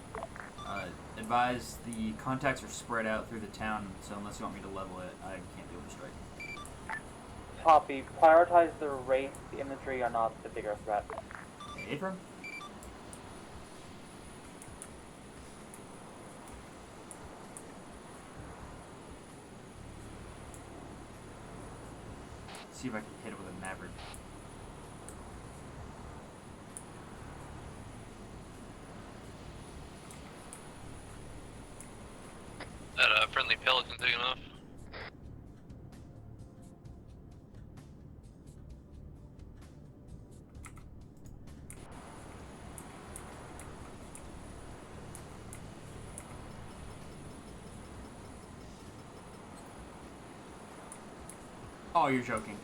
Advise the contacts are spread out through the town, so unless you want me to level it, I can't be able to strike. Copy. Prioritize the Wraith. The infantry are not the bigger threat. A-firm? See if I can hit it with a Maverick. That friendly Pelican taking off. Oh, you're joking.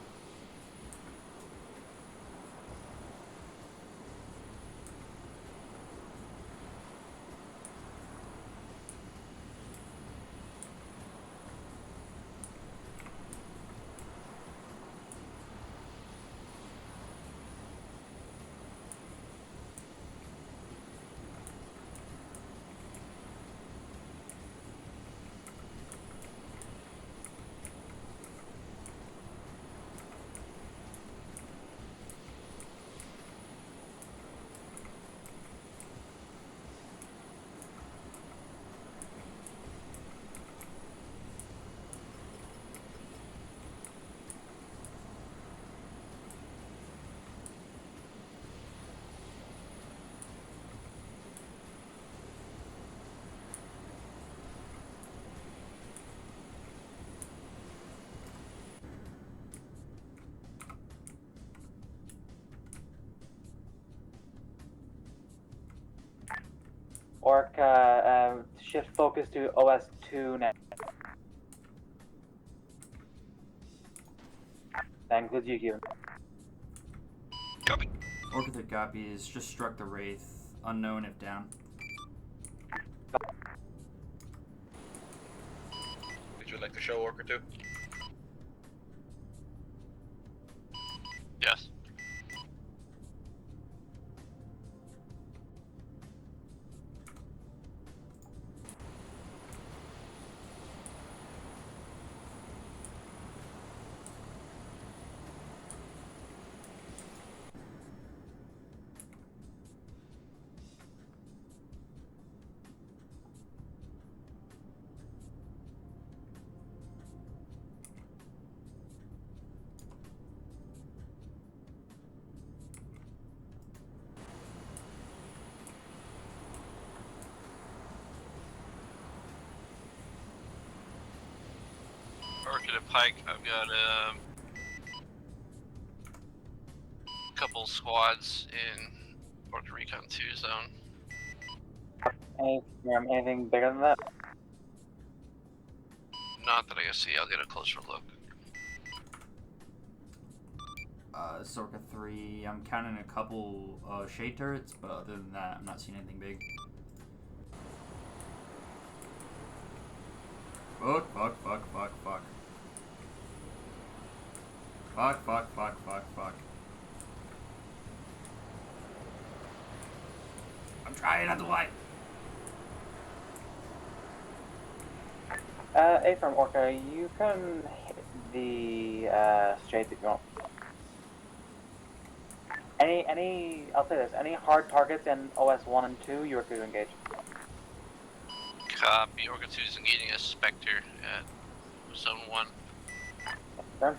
Orca, shift focus to OS2 now. That includes you, Cuban. Copy. Orca 3 copies. Just struck the Wraith. Unknown if down. Would you like to show Orca 2? Yes. Orchid and Pike, I've got a couple squads in Puerto Recon 2 zone. Anything bigger than that? Not that I can see, I'll get a closer look. Orca 3, I'm counting a couple shade turrets, but other than that, I'm not seeing anything big. Fuck, fuck, fuck, fuck, fuck. Fuck, fuck, fuck, fuck, fuck. I'm trying not to lie. A from Orca, you can hit the straight if you want. I'll say this, any hard targets in OS 1 and 2, you are clear to engage. Copy, Orca 2 is engaging a Spectre at zone 1. Confirm.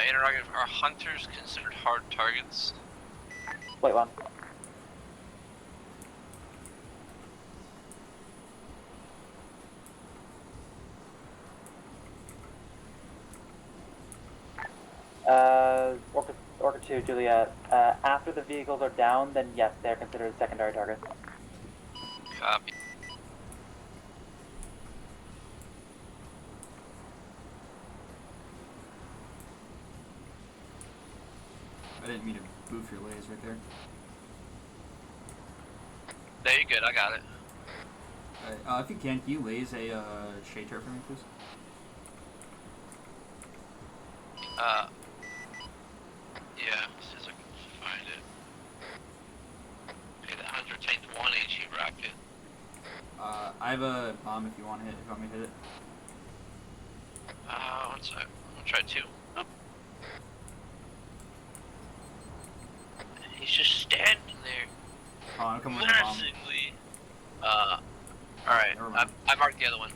Interrogative, are hunters considered hard targets? Wait, one. Orca 2, Juliet. After the vehicles are down, then yes, they're considered secondary targets. Copy. I didn't mean to boof your lays right there. There, you're good. I got it. Alright, if you can you lays a shade turret for me, please? Yeah, as soon as I can find it. Okay, the hunter tanked 1 HE rocket. I have a bomb if you want to hit. If you want me to hit it. One sec. I'm gonna try 2. Oh. He's just standing there. Oh, I'm coming with the bomb. Menacingly. Alright. I marked the other one.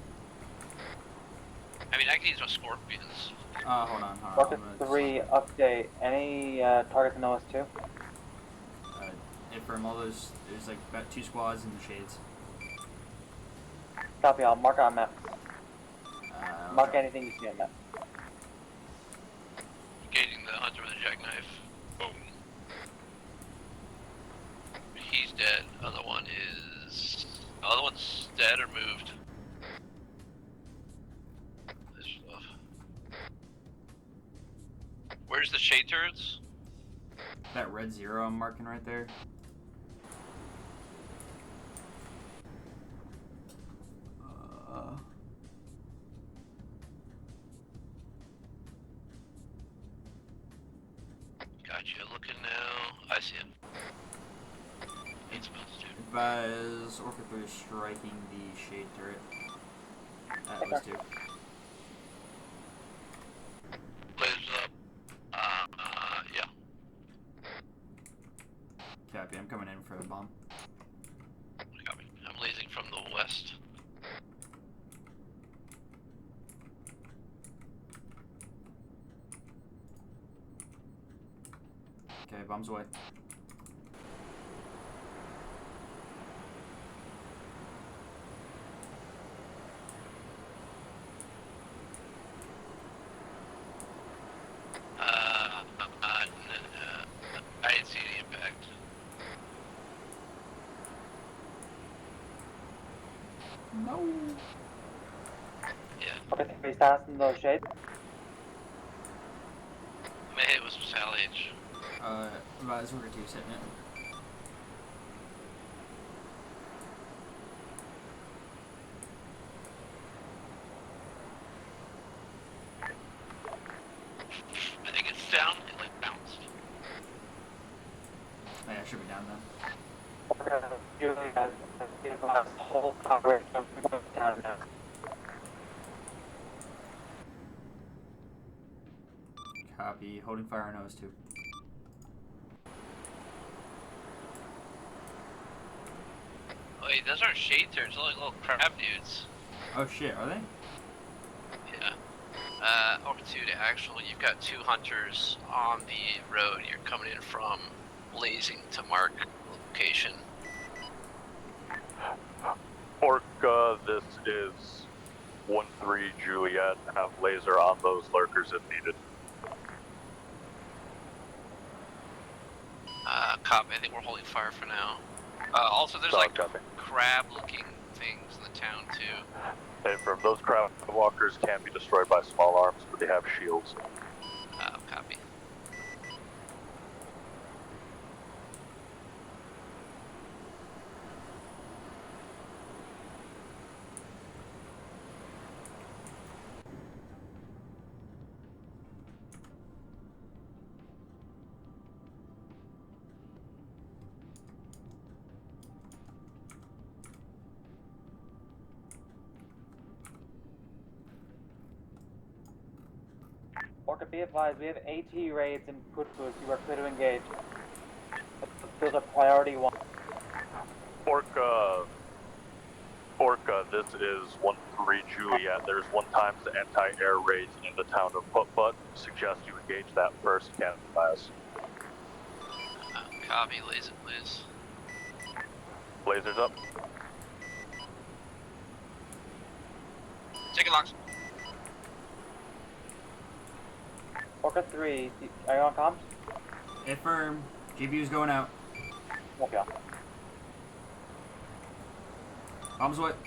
I mean, I can use my scorpions. Hold on. Orca 3, update. Any targets in OS2? From all those, there's like about 2 squads in the shades. Copy, I'll mark it on map. Mark anything you see on map. Engaging the hunter with a jackknife. Boom. He's dead. Other one's dead or moved. Where's the shade turrets? That red 0 I'm marking right there. Gotcha, looking now. I see him. He's supposed to. Advise Orca 3 striking the shade turret. That was 2. Lasers up. Yeah. Copy, I'm coming in for the bomb. Copy. I'm lasing from the west. Okay, bombs away. I didn't see any impact. No. Yeah. Okay, he's passing those shades. My hit was salvage. Advise Orca 2 setting it. I think it's down. It like bounced. Oh, yeah, I should be down then. Whole coverage down now. Copy, holding fire on OS2. Wait, those aren't shade turrets, they're like little crab dudes. Oh shit, are they? Yeah. Orca 2 to actual, you've got 2 hunters on the road you're coming in from, blazing to mark location. Orca, this is 1-3 Juliet. Have laser on those lurkers if needed. Copy, I think we're holding fire for now. Also, there's like crab-looking things in the town too. And from those crab walkers can be destroyed by small arms, but they have shields. Copy. Orca, be advised, we have AT raids in Putbus. You are clear to engage. Those are priority 1. Orca, this is 1-3 3 Juliet, there's 1 times anti-air raid in the town of Put-Put. Suggest you engage that first cannon class. Copy, laser, please. Lasers up. Take it, Locks. Orca 3, are you on comms? Affirm. GPU's going out. Okay. Comms what?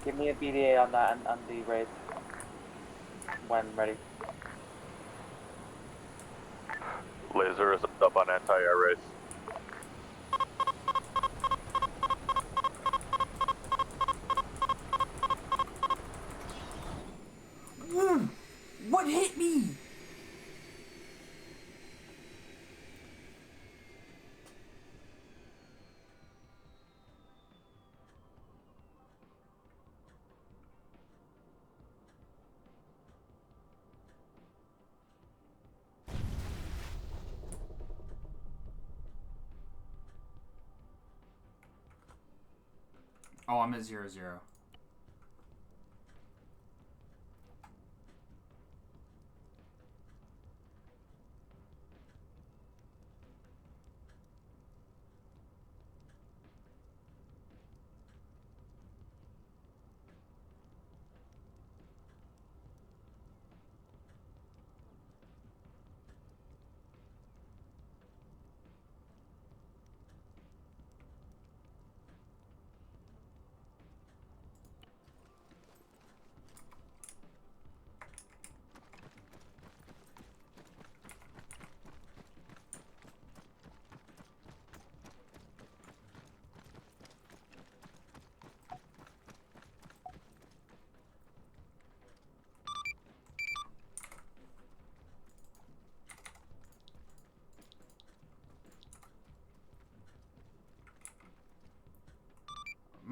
Give me a BDA on that and on the raid when ready. Laser is up on anti-air raid. What hit me? Oh, I'm at 0-0.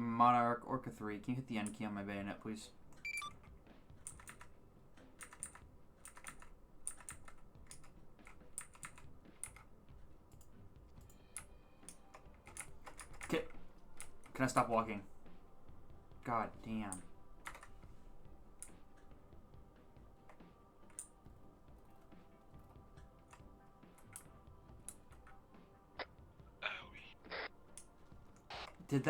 Monarch Orca 3, can you hit the end key on my bayonet, please? Okay. Can I stop walking? God damn. Did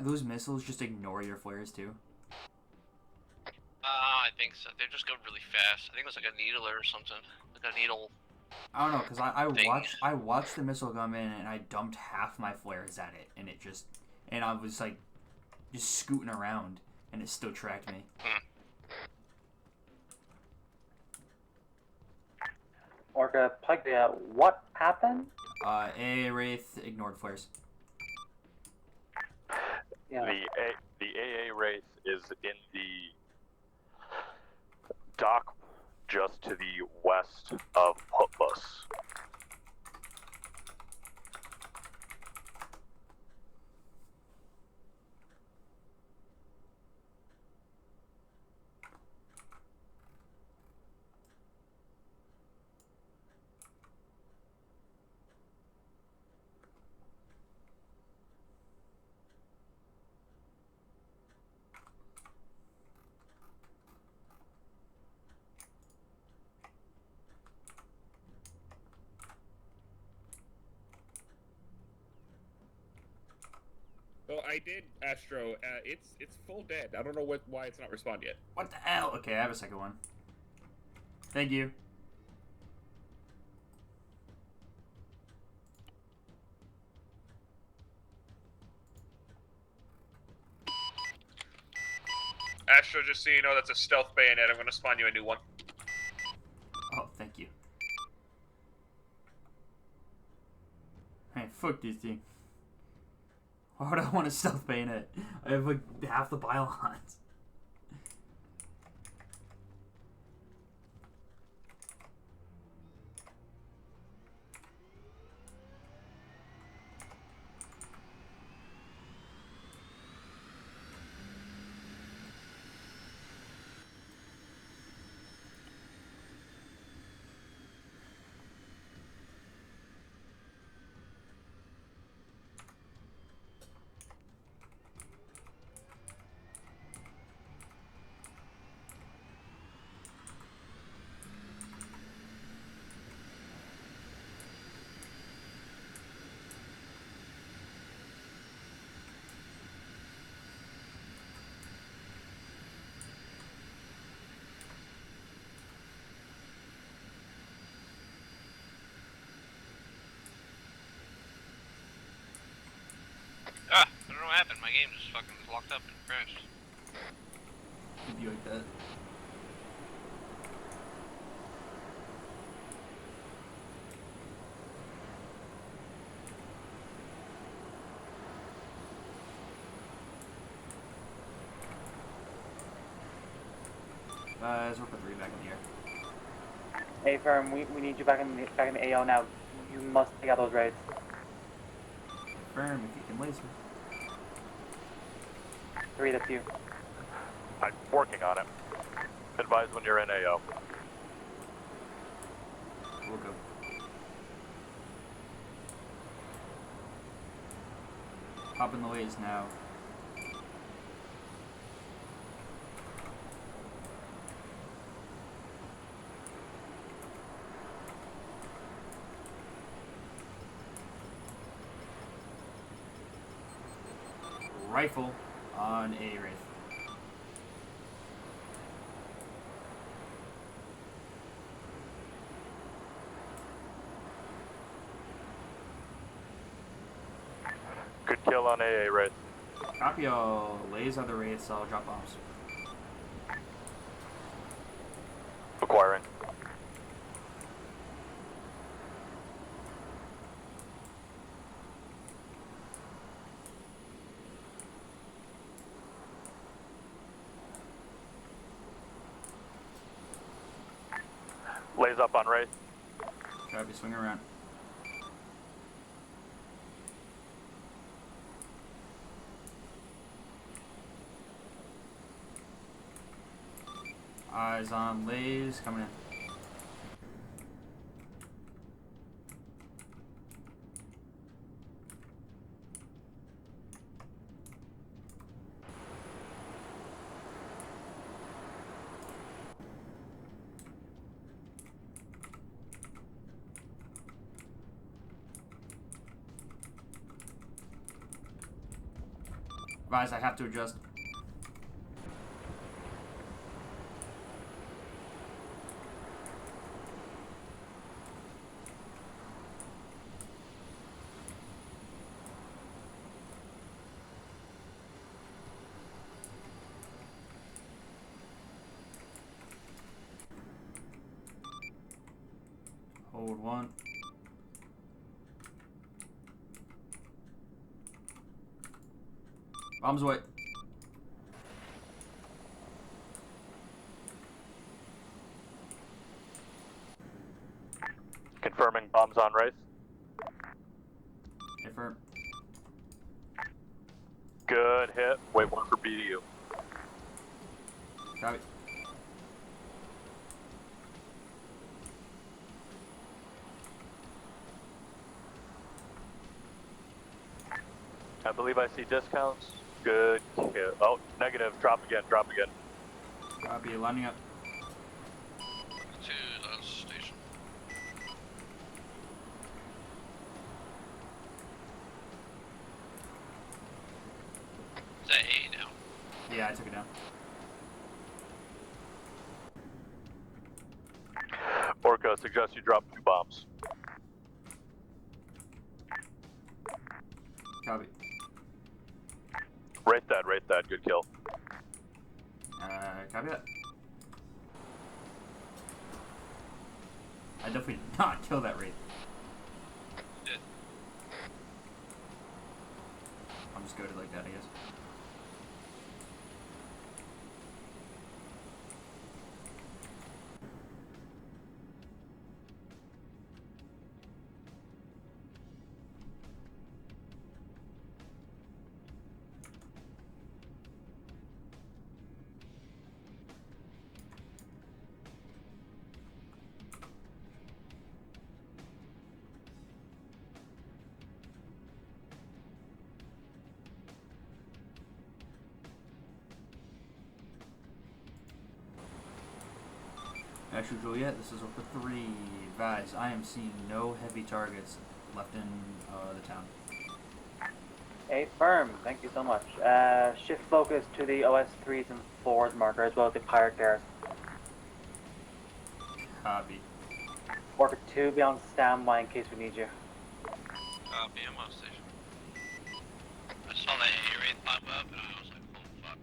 those missiles just ignore your flares too? I think so. They just go really fast. I think it was like a needler or something. Like a needle. I don't know, cause I watched the missile come in and I dumped half my flares at it and it just, and I was like just scooting around and it still tracked me. Orca Pike, what happened? AA Wraith ignored flares. Yeah. The AA Wraith is in the dock just to the west of Putbus. So I did, Astro. It's full dead. I don't know why it's not responded yet. What the hell? Okay, I have a second one. Thank you. Astro, just so you know, that's a stealth bayonet. I'm going to spawn you a new one. Oh, thank you. Hey, fuck this thing. Why would I want a stealth bayonet? I have like half the pylons. what happened. My game just fucking was locked up and crashed. Could be like that. Let's work with 3 back in the air. Hey, firm, we need you back in the AO now. You must take out those raids. Firm, if you can laser. 3, that's you. I'm working on it. Advise when you're in AO. We'll go. Hop in the ways now. Rifle on a Wraith. Good kill on AA, Wraith. Copy all. Lays on the Wraiths, I'll drop bombs. Acquiring. Lays up on Wraith. Copy, swing around. Eyes on Lays, coming in. Advise, I have to adjust. Hold 1. Bombs away. Confirming bombs on Wraith. Confirm. Good hit. Wait 1 for BDU. Copy. I believe I see discounts. Good hit. Oh, negative. Drop again. Drop again. Copy, lining up. To the station. Is that A now? Yeah, I took it down. Orca, suggest you drop 2 bombs. Copy. Rate that. Rate that. Good kill. Copy that. I definitely did not kill that Wraith. Did. I'm just goaded like that, I guess. Actually, Juliet, this is Orca 3. Advise, I am seeing no heavy targets left in the town. Hey, firm, thank you so much. Shift focus to the OS 3s and 4s marker as well as the pirate garrison. Copy. Orca 2, be on standby in case we need you. Copy, I'm on station. I saw that A pop up, and I was like, oh fuck,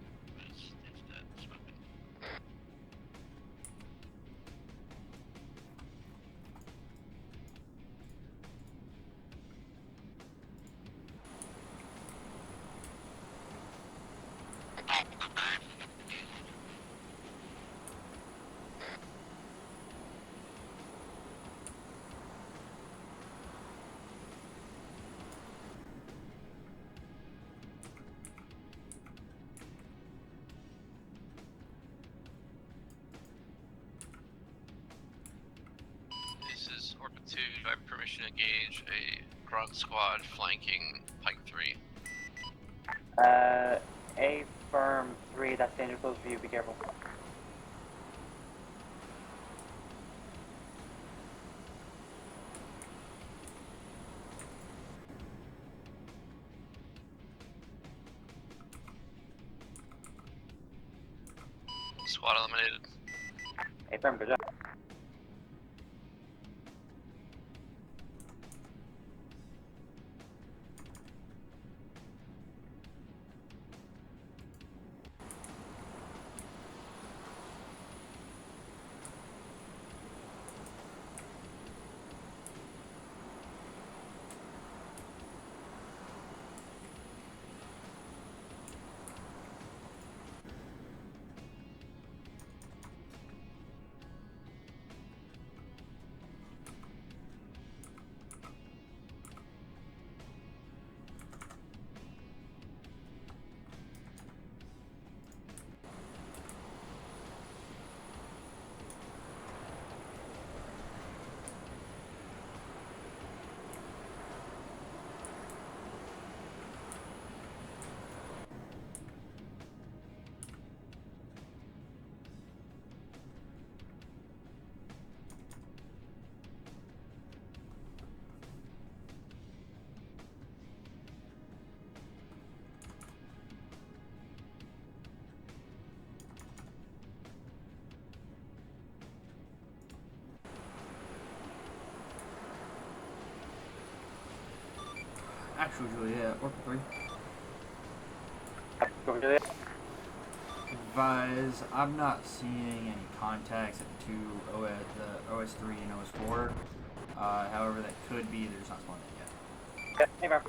it's dead, smoking. This is Orca 2, I have permission to engage a grunt squad flanking Pike 3. A firm 3, that's danger close for you, be careful. Squad eliminated. A firm, good job. Actual Juliet, Orca 3. Go Juliet. Advise, I'm not seeing any contacts at the OS3 and OS4. However, that could be, there's not spawning yet. Okay, hey, firm.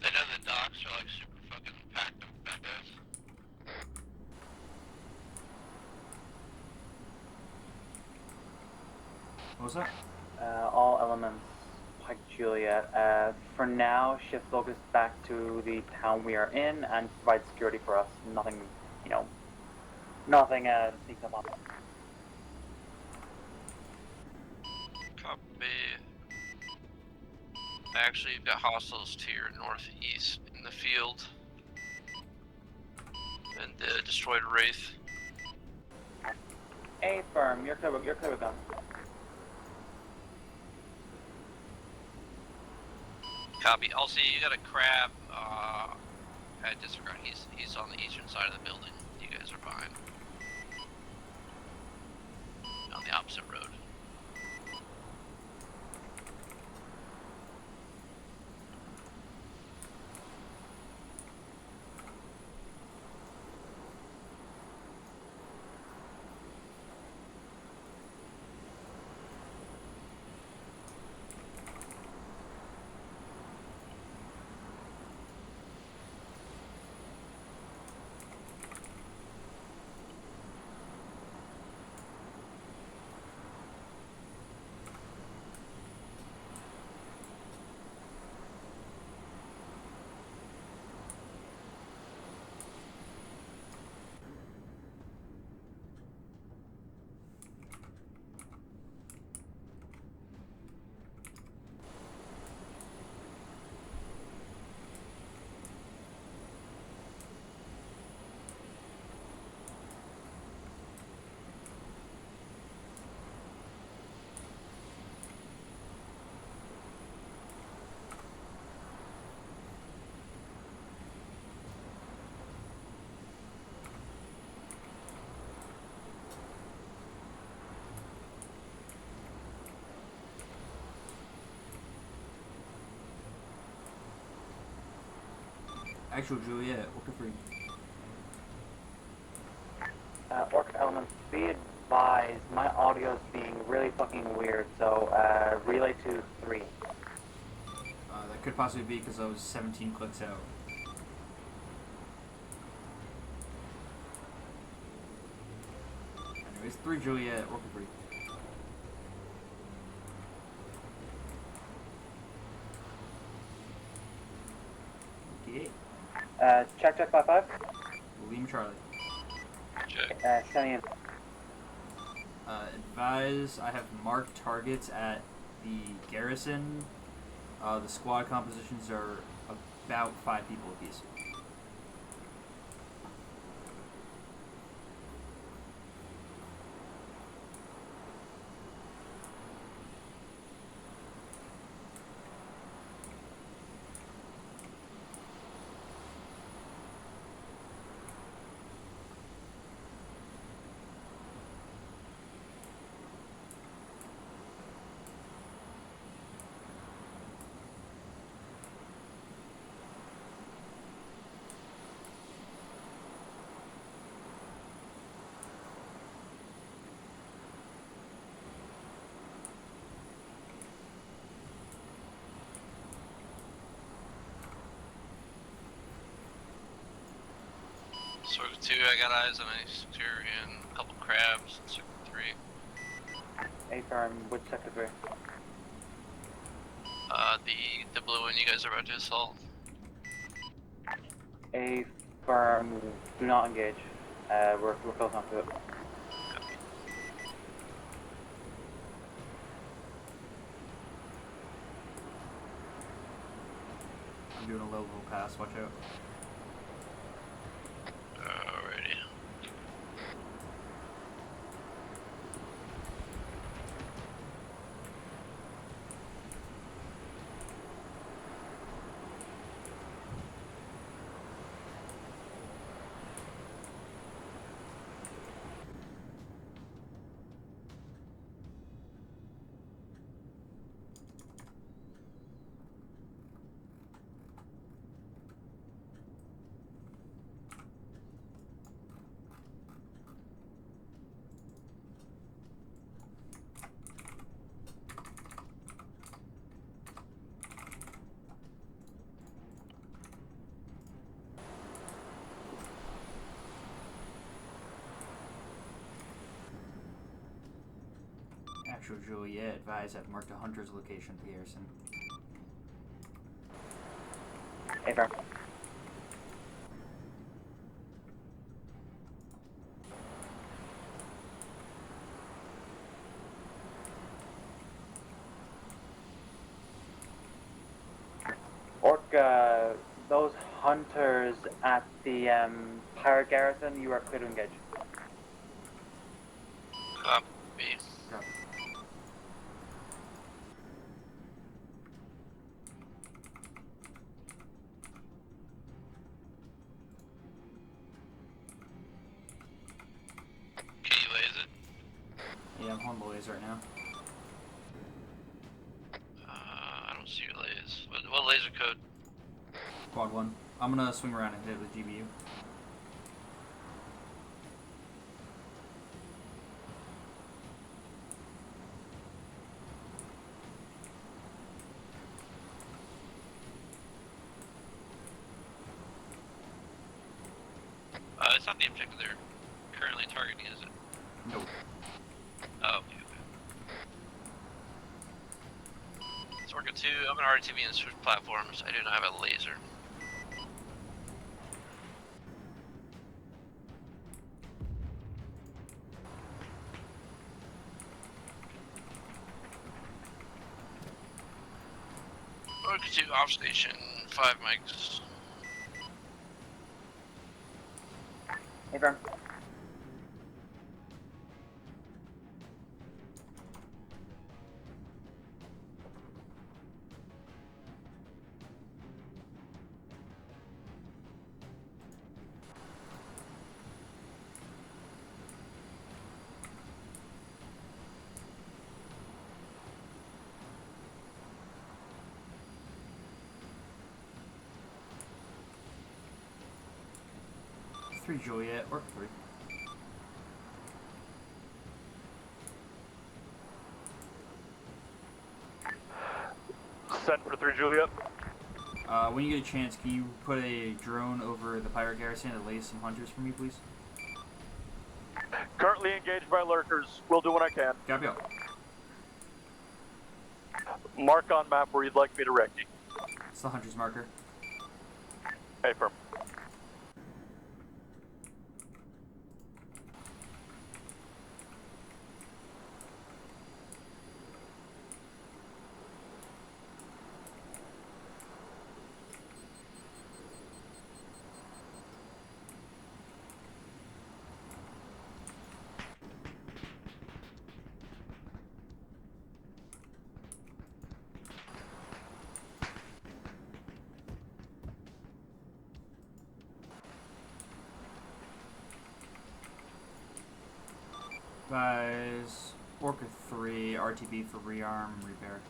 They know the docks are like super fucking packed up back there. What was that? All elements, Pike Juliet. For now, shift focus back to the town we are in and provide security for us. Nothing, nothing sneaks up on us. Copy. Actually, you've got hostiles to your northeast in the field. And destroyed Wraith. A firm, you're clear with them. Copy. Also, you got a crab. Disregard. He's on the eastern side of the building. You guys are behind. On the opposite road. Actual Juliet, Orca 3. Orca elements, be advised, my audio's being really fucking weird, so relay to 3. That could possibly be because I was 17 clicks out. Anyways, 3 Juliet, Orca 3. Okay. Check 5-5. William Charlie. Check. Sending in. Advise, I have marked targets at the garrison. The squad compositions are about 5 people apiece. Circle 2, I got eyes on a Centurion, a couple crabs, and Circle 3. Affirm, which sector 3? The blue one you guys are about to assault. Affirm, do not engage. We're close enough to it. I'm doing a low level pass, watch out. Alrighty. Actual Juliet, advise, I've marked a hunter's location at the garrison. Affirm. Orca, those hunters at the pirate garrison, you are clear to engage. Copy. Copy. Can you laser it? Yeah, I'm on the laser right now. I don't see your laser. What laser code? Quad 1. I'm gonna swing around and hit it with GBU. It's not the objective they're currently targeting, is it? Nope. Oh, okay, okay. It's Orca 2, I'm an RTV and switch platforms. I do not have a laser. Orca 2, off station, 5 mics. Affirm. 3 Juliet, Orca 3. Send for 3 Juliet. When you get a chance, can you put a drone over the pirate garrison to lay some hunters for me, please? Currently engaged by lurkers. Will do when I can. Copy out. Mark on map where you'd like me to recce. It's the hunter's marker. Hey, firm. Guys, Orca 3, RTB for rearm, repair.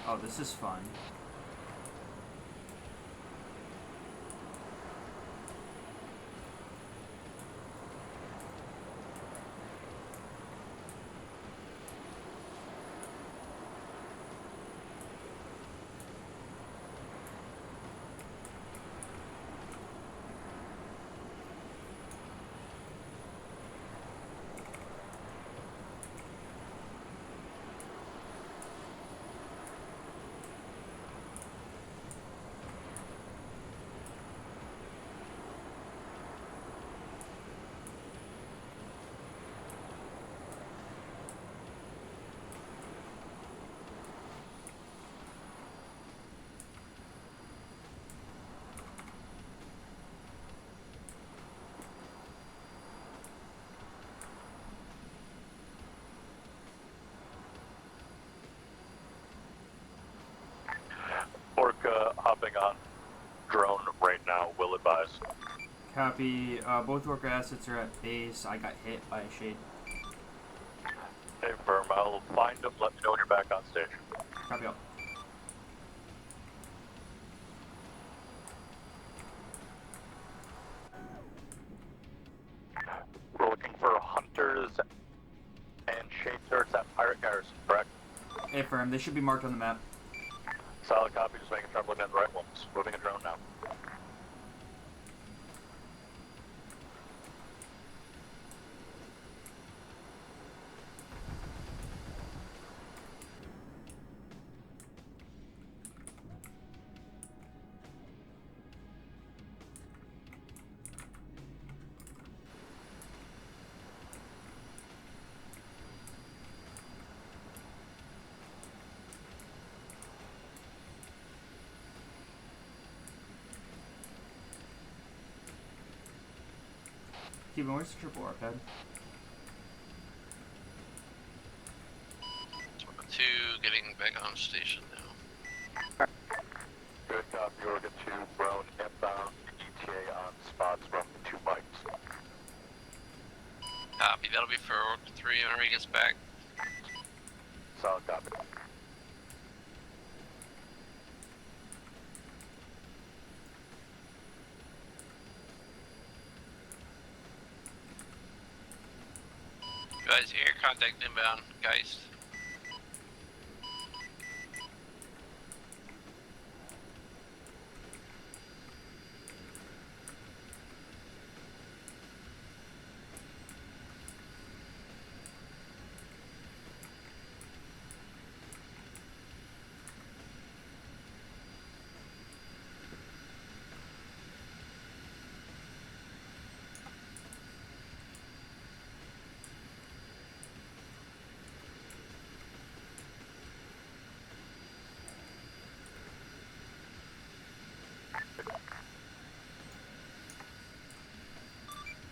Oh, this is fun. Orca hopping on drone right now, will advise. Copy. Both Orca assets are at base. I got hit by a shade. Hey, firm. I'll find them. Let me know when you're back on station. Copy out. We're looking for hunters and shade turrets at pirate garrison, correct? Affirm. They should be marked on the map. Solid copy, just making sure I'm looking at the right ones. Moving a drone now. Keeping, where's the triple arcade? 2 getting back on station now. Good copy, Orca 2, Brown inbound, ETA on spots from 2 mics. Copy, that'll be for Orca 3 whenever he gets back. Solid copy. Guys, air contact inbound, Geist.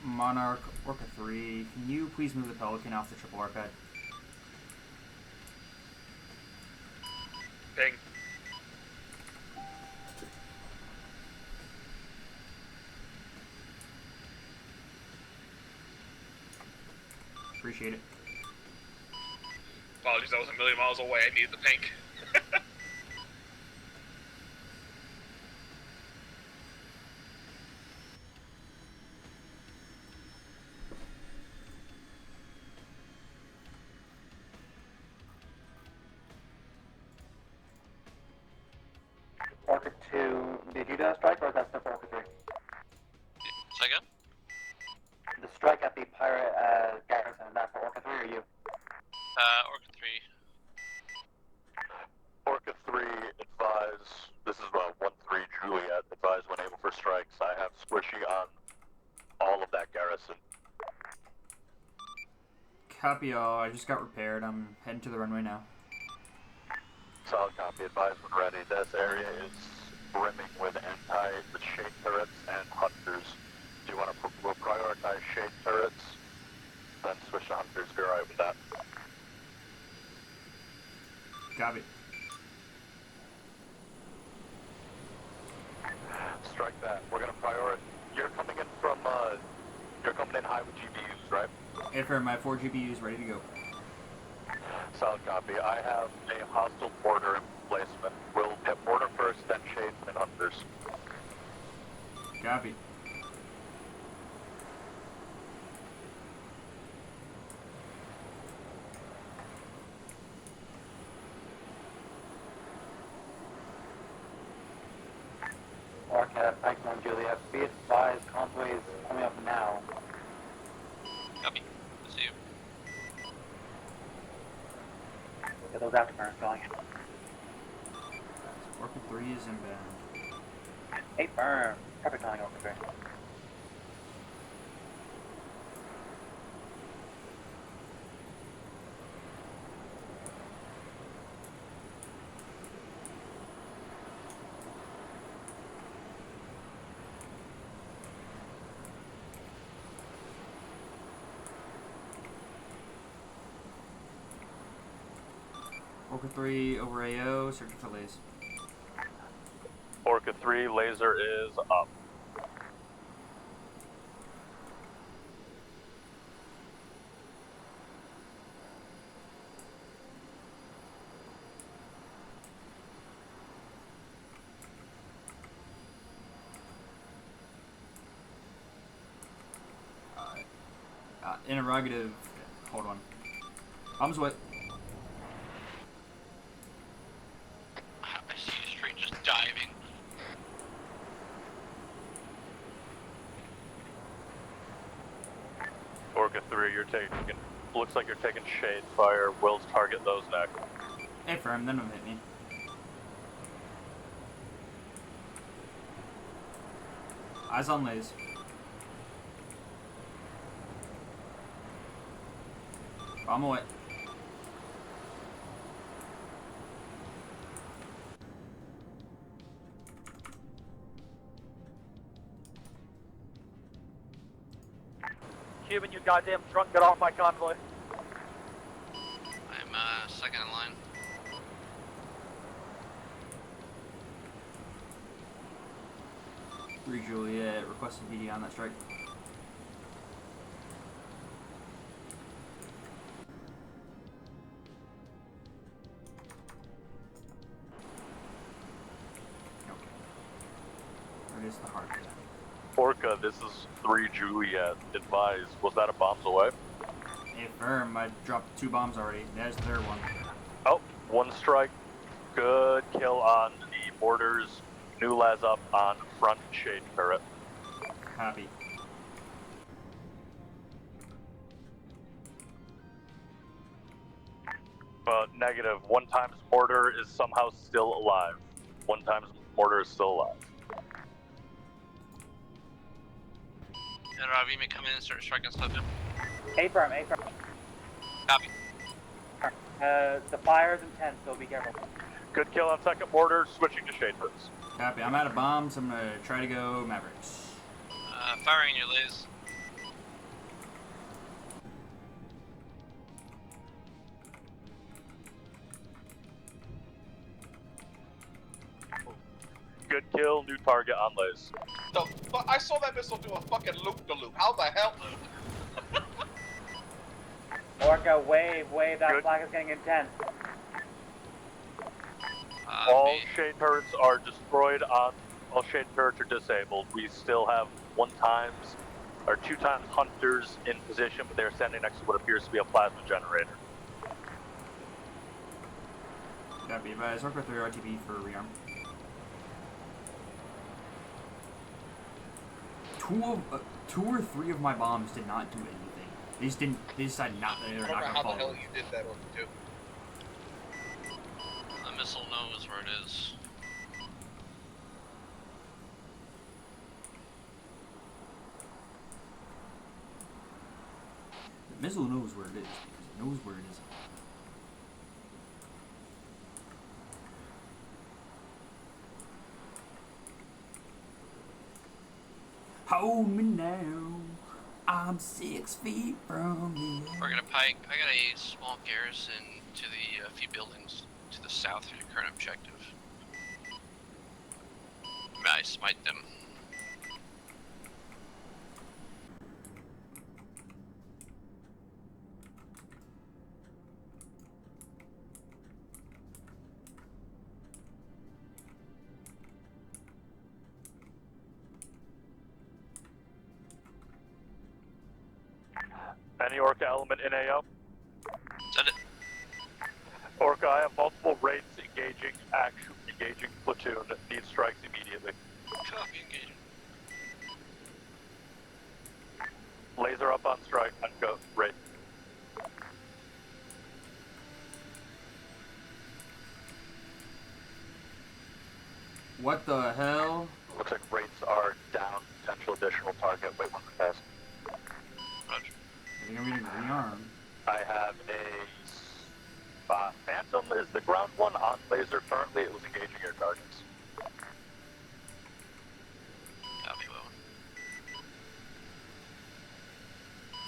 Monarch, Orca 3, can you please move the Pelican off the triple arcade? Appreciate it. Apologies, I was a million miles away. I needed the pink. Orca 2, did you do a strike or is that still for Orca 3? Second? The strike at the pirate garrison, is that for Orca 3 or you? Orca 3. Orca 3, advise, this is 1-3 Juliet, advise when able for strikes. I have squishy on all of that garrison. Copy all. I just got repaired. I'm heading to the runway now. Solid copy, advise when ready. This area is brimming with the shade turrets and hunters. Do you want to we'll prioritize shade turrets, then switch to hunters if you're alright with that? Copy. Strike that. We're gonna prioritize. You're coming in high with GPUs, right? Affirm, my 4 GPUs ready to go. Solid copy. I have a hostile mortar emplacement. We'll hit mortar first, then shades, then hunters. Copy. Orca, Python, Juliet, be advised, convoy is coming up now. Copy. See you. Get those afterburners going. Orca 3 is inbound. 8 burn. Perfect timing, Orca 3. Orca 3 over AO, searching for lays. Orca 3, laser is up. Interrogative. Hold on. Bombs what? I see you straight just diving. Orca 3, you're taking. Looks like you're taking shade fire. Will's target those next. Affirm, then don't hit me. Eyes on lays. Bomb away. Cuban, you goddamn drunk, get off my convoy. I'm second in line. Three Juliet, requesting PD on that strike. Where is the hard attack? Orca, this is 3 Juliet. Advise, was that a bombs away? Affirm, I dropped 2 bombs already. There's the third one. Oh, 1 strike. Good kill on the mortars. New las up on front shade turret. Copy. Negative. 1 times mortar is somehow still alive. 1 times mortar is still alive. And Rob, you may come in and start striking stuff in. A firm, A firm. Copy. The fire is intense, so be careful. Good kill on second mortar, switching to shade turrets. Copy. I'm out of bombs. I'm gonna try to go Mavericks. Firing your lays. Good kill, new target on lays. The fuck? I saw that missile do a fucking loop-de-loop. How the hell? Orca, wave, that flag is getting intense. All shade turrets are destroyed all shade turrets are disabled. We still have 2 times hunters in position, but they're standing next to what appears to be a plasma generator. Yeah, be advised, Orca 3 RTB for rearm. Two or three of my bombs did not do anything. They decided not that they were not gonna how the follow. hell you did that, Orca 2. The missile knows where it is. The missile knows where it is because it knows where it is. Hold me now. I'm 6 feet from you. We're gonna pike. I got a small garrison to the few buildings to the south of your current objective. I smite them. Any Orca element in AO? Send it. Orca, I have multiple raids engaging platoon. Need strikes immediately. Copy, engaging. Laser up on strike and go. Raid. What the hell? Looks like rates are down. Potential additional target. Wait 1 pass. Roger. I think I'm getting rearmed. I have a Phantom is the ground one on laser currently. It was engaging your targets. Copy, well.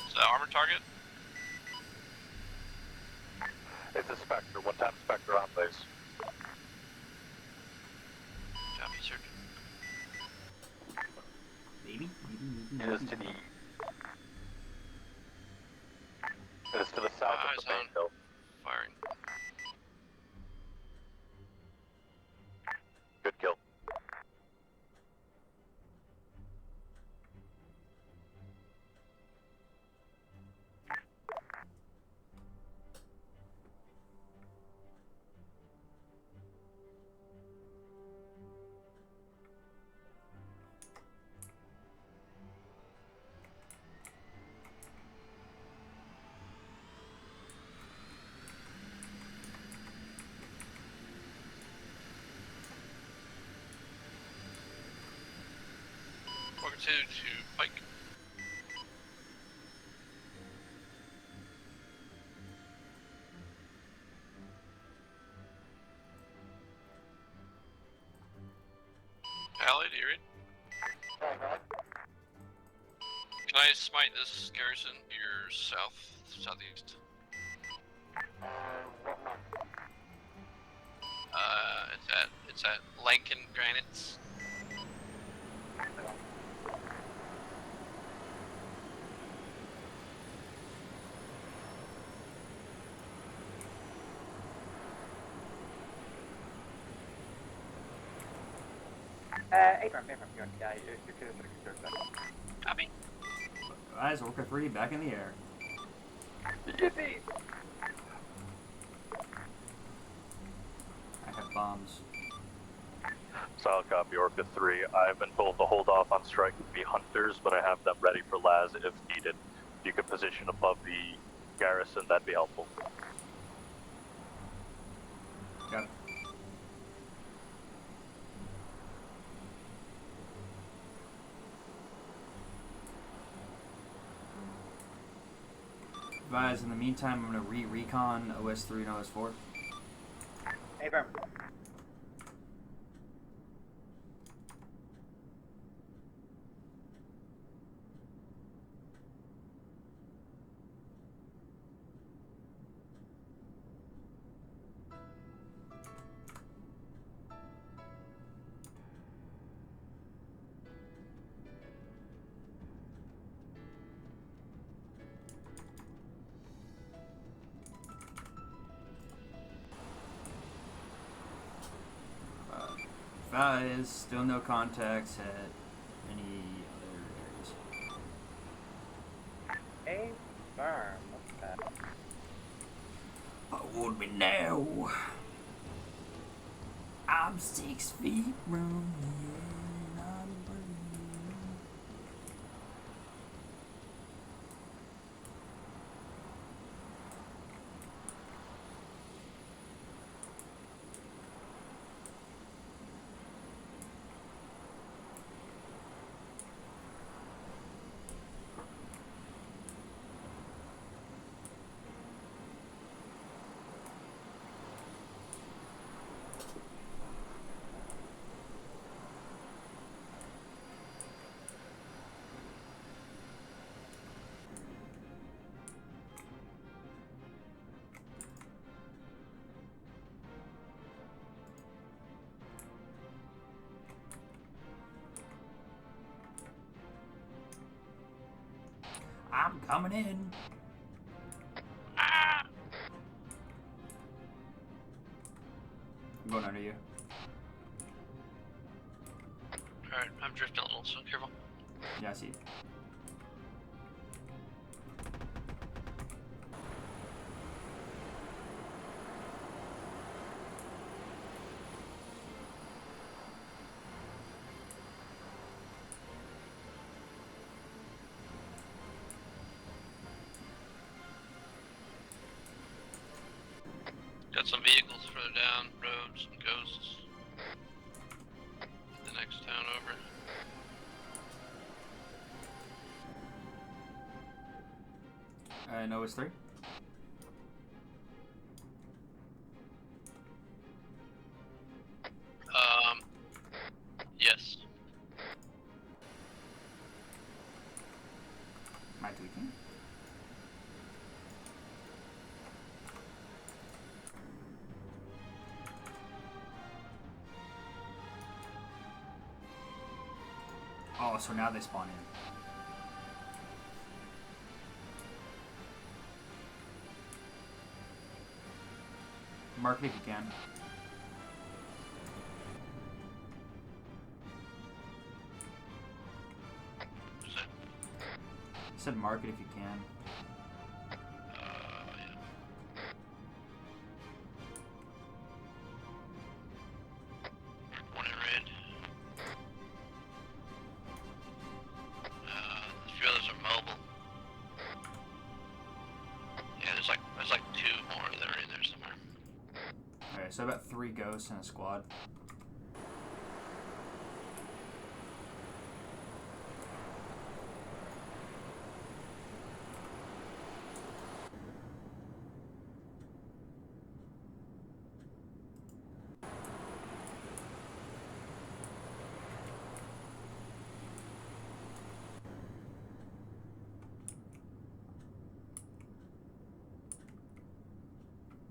Is that armor target? It's a Spectre. 1-time Spectre on base. Copy, sir. Maybe. It is to the. It is to the south of the main hill. Firing. Good kill. Orca 2 to pike. Allied, you read? Can I smite this garrison to your southeast? It's at Lankin Granites. Abram, yeah, you're good. Copy. Guys, Orca 3 back in the air. Yippee! I have bombs. Solid copy, Orca 3. I've been told to hold off on strike with the hunters, but I have them ready for Laz if needed. If you could position above the garrison, that'd be helpful. Got it. Guys, in the meantime, I'm gonna recon OS3 and OS4. Abram. There's still no contacts at any other areas. A firm. What's that? Hold me now. I'm 6 feet from the end. I'm burning. I'm coming in. I'm going under you. Alright, I'm drifting a little, so careful. Yeah, I see. Got some vehicles further down, roads, some ghosts. The next town over. No, it's 3. Yes. Am I tweaking? Oh, so now they spawn in. Mark it if you can. I said mark it if you can. One in red. A few others are mobile. Yeah, there's like 2 more that are in there somewhere. Alright, so about 3 ghosts in a squad.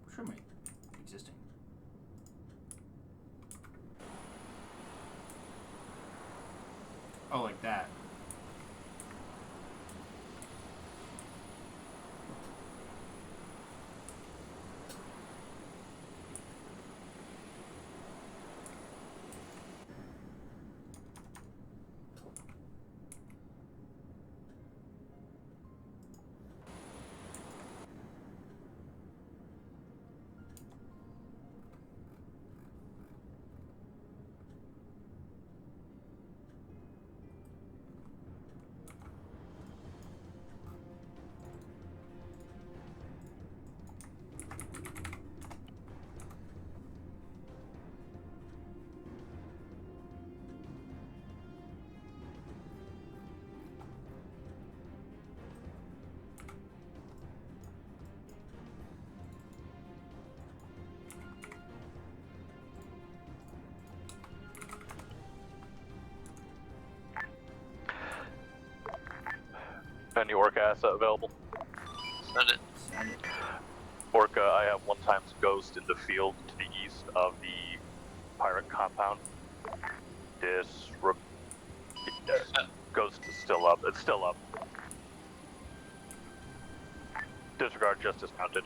Which room am I existing? Oh, like that. Any Orca asset available? Send it. Send it. Orca, I have 1 times Ghost in the field to the east of the pirate compound. Ghost is still up. It's still up. Disregard, just dismounted.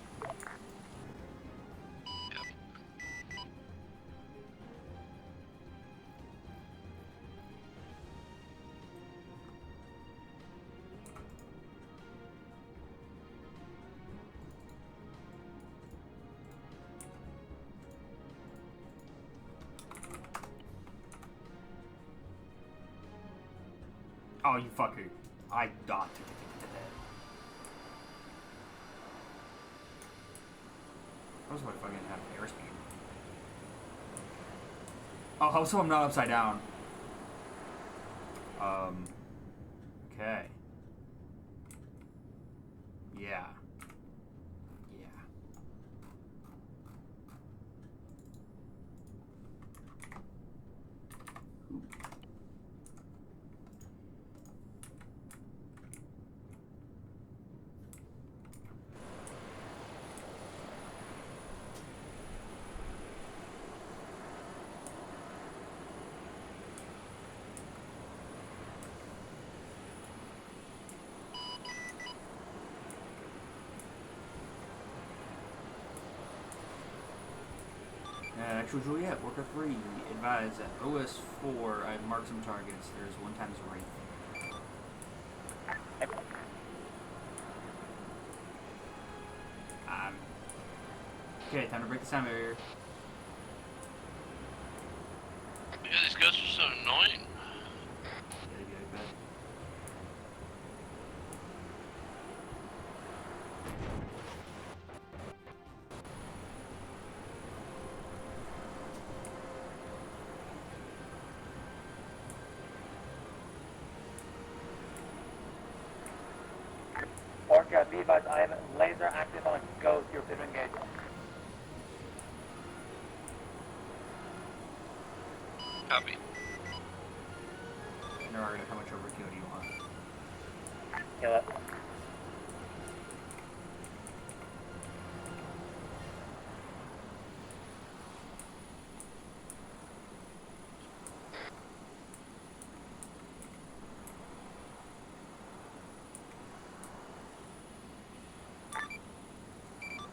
Oh, you fucker. I docked to that. I was about to fucking have airspeed. Oh, also I'm not upside down. Okay. Yeah. Yeah. Ooh. Actual Juliet, Worker 3, advise at OS4, I've marked some targets. There's 1 times Wraith. Okay, time to break the sound barrier. Yeah, these ghosts are so annoying. Orca, be advised, I have laser active on a ghost. You're clear to engage. Copy. Narrator, how much overkill do you want? Kill it.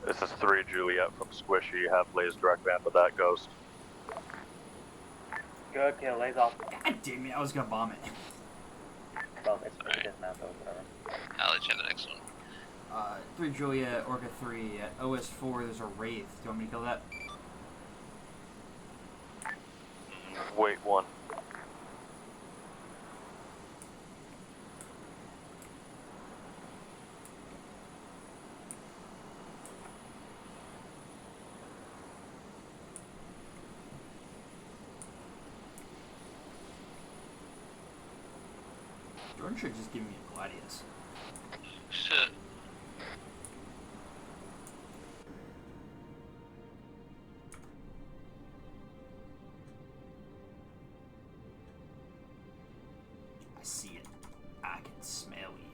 This is 3 Juliet from Squishy. You have laser direct band with that ghost. Good kill, lays off. God damn it, I was gonna bomb it. Well, it's just now, so whatever. I'll let you have the next one. 3 Juliet, Orca 3, at OS4 there's a Wraith. Do you want me to kill that? Wait 1. Jordan should just give me a Gladius. Shit. I see it. I can smell you.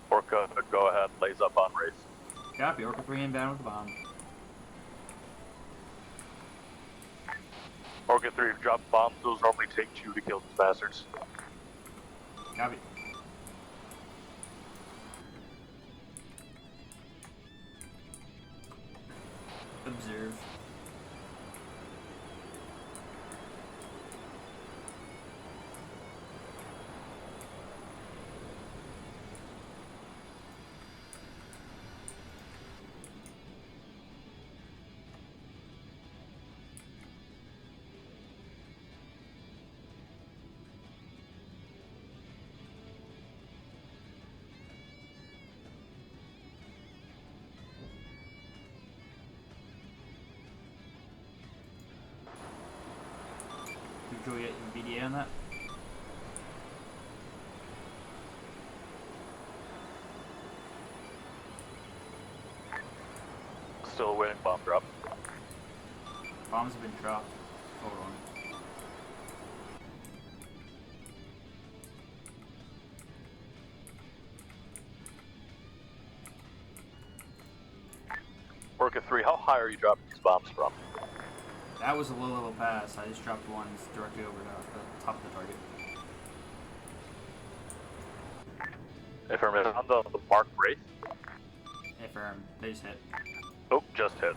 Orca, go ahead, lays up on Wraith. Copy, Orca 3 inbound with the bomb. Orca 3, drop bombs. Those normally take 2 to kill these bastards. Copy. Observe. Juliet and BDA on that? Still awaiting bomb drop. Bombs have been dropped. Hold on. Orca 3, how high are you dropping these bombs from? That was a low level pass. I just dropped one directly over the top of the target. Affirmative. On the marked Wraith? confirm. They just hit. Oh, just hit.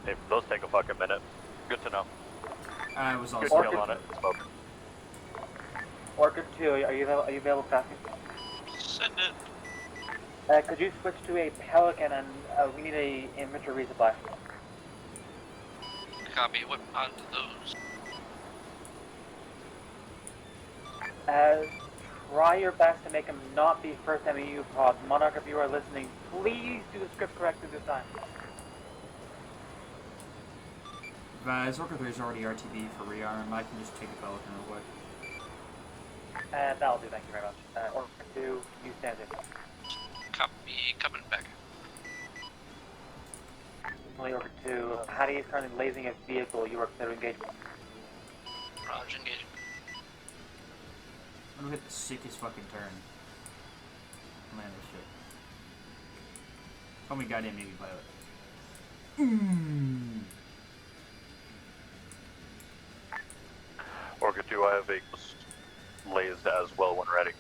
Hey, those take a fucking minute. Good to know. I was Good also. kill on it. Smoke. Orchid 2, are you available passing? Send it. Could you switch to a Pelican and we need a infantry resupply. Copy. What on those? Try your best to make them not be first MEU pods. Monarch, if you are listening, please do the script correctly this time. As Orca 3 is already RTB for rearm, I can just take a Pelican real quick. That'll do, thank you very much. Orca 2, you stand it. Copy. Coming back. Only Orca 2, how do you currently lasing a vehicle you are considering engagement? Roger, engaging. I'm gonna hit the sickest fucking turn. Land this shit. Call me goddamn Navy pilot. Orca 2, I have vehicles lased as well when ready.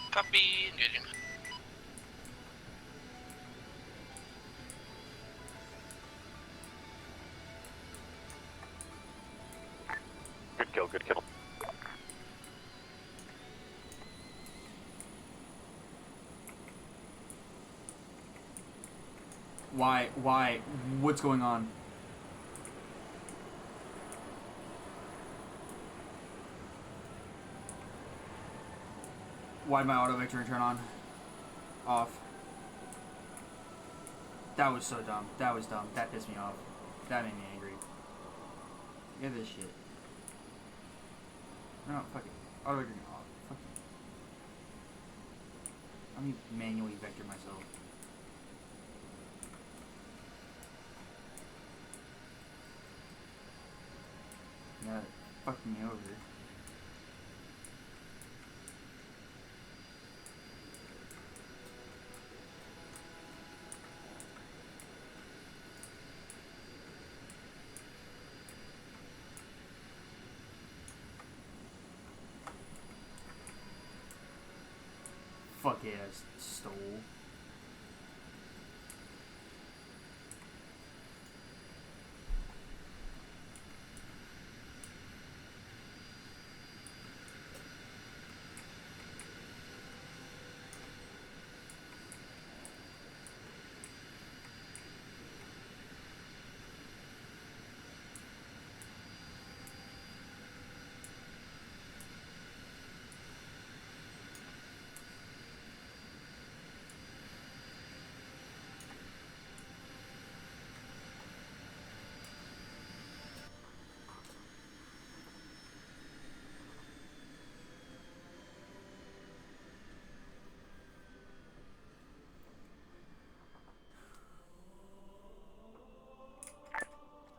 Copy. Engaging. Good kill, good kill. Why? What's going on? Why'd my auto victory turn on? Off. That was so dumb. That was dumb. That pissed me off. That made me angry. Look at this shit. No, fuck it. Auto victory off. Fuck it. Let me manually vector myself. Yeah, fucked me over. Fuck yeah, stole.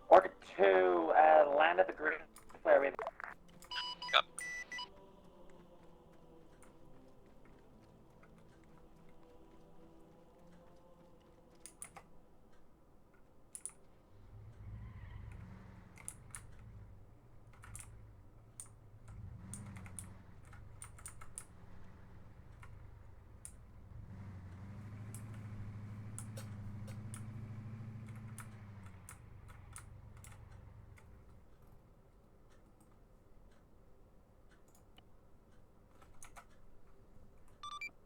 Orca 2, land at the green flare with. Yep.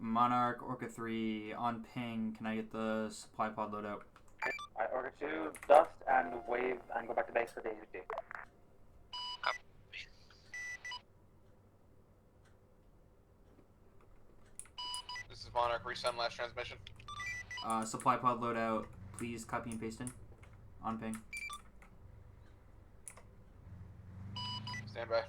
Monarch, Orca 3, on ping. Can I get the supply pod loadout? Alright, Orca 2, dust and wave and go back to base for Daisy D. This is Monarch, resend last transmission. Supply pod loadout. Please copy and paste in. On ping. Stand by.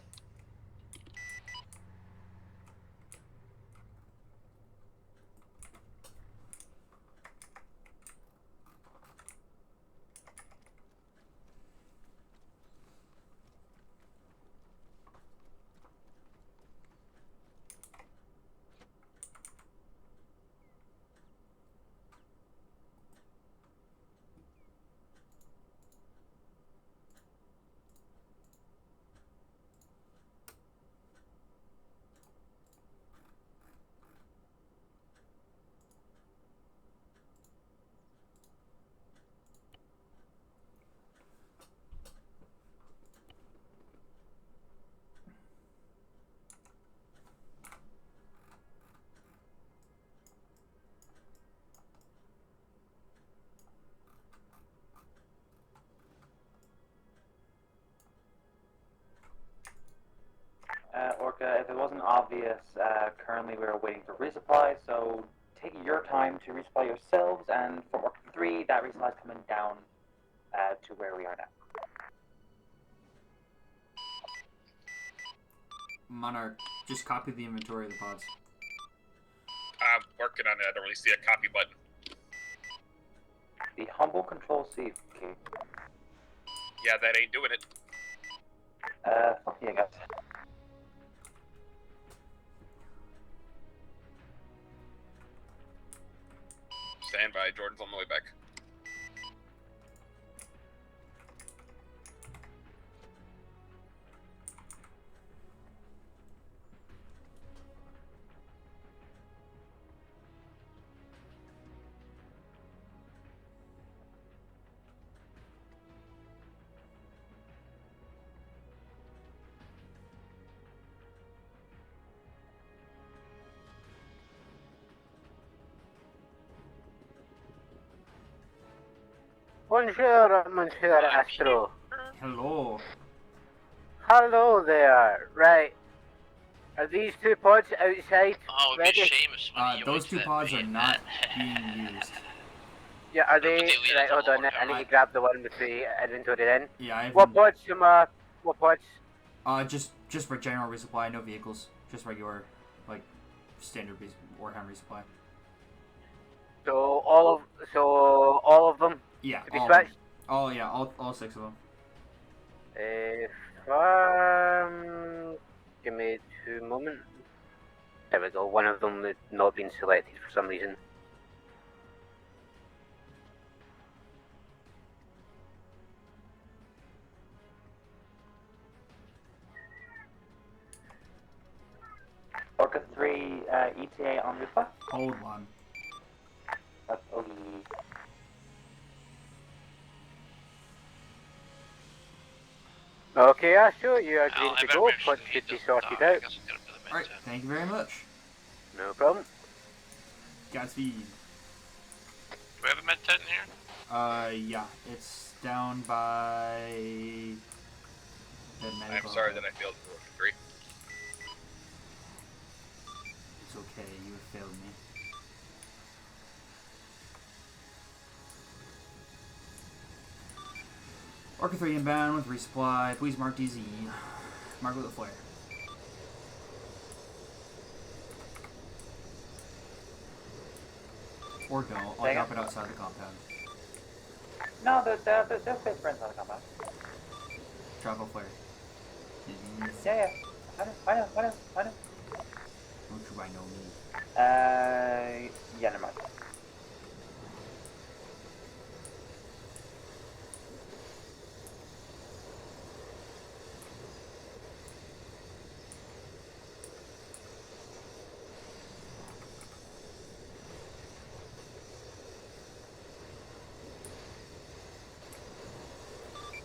Orca, if it wasn't obvious, currently we're waiting for resupply, so take your time to resupply yourselves, and for Orca 3, that resupply is coming down to where we are now. Monarch, just copy the inventory of the pods. I'm working on it. I don't really see a copy button. The humble control C key. Yeah, that ain't doing it. Fuck yeah, guys. Stand by. Jordan's on the way back. Bonjour, Monsieur Astro. Hello. Hello there. Right. Are these two pods outside? Oh, it'd be a shame if somebody Those yoinked two that pods are bait. not being used. Yeah, are they? But they Right, hold on. I need to grab the one with the inventory then. Yeah, I What haven't... pods, what pods? Just for general resupply, no vehicles. Just regular, like, standard Warhound resupply. So all of them? Yeah, To be all switched? all 6 of them. Give me 2 moments. There we go. One of them has not been selected for some reason. Orca 3, ETA on resupply. Hold on. That's OE. Okay, Astro, you are green to go. Pods should be sorted out. Alright, thank you very much. No problem. Godspeed. Do we have a med tent in here? Yeah, it's down by the I'm medical. sorry that I failed for Orca 3. It's okay, you have failed me. Orca 3 inbound with resupply. Please mark DZ. Mark with a flare. Or don't. I'll drop it outside the compound. No, they'll fit friends on the compound. Drop a flare. Yeah. I know. Don't you I know me? Yeah, never mind.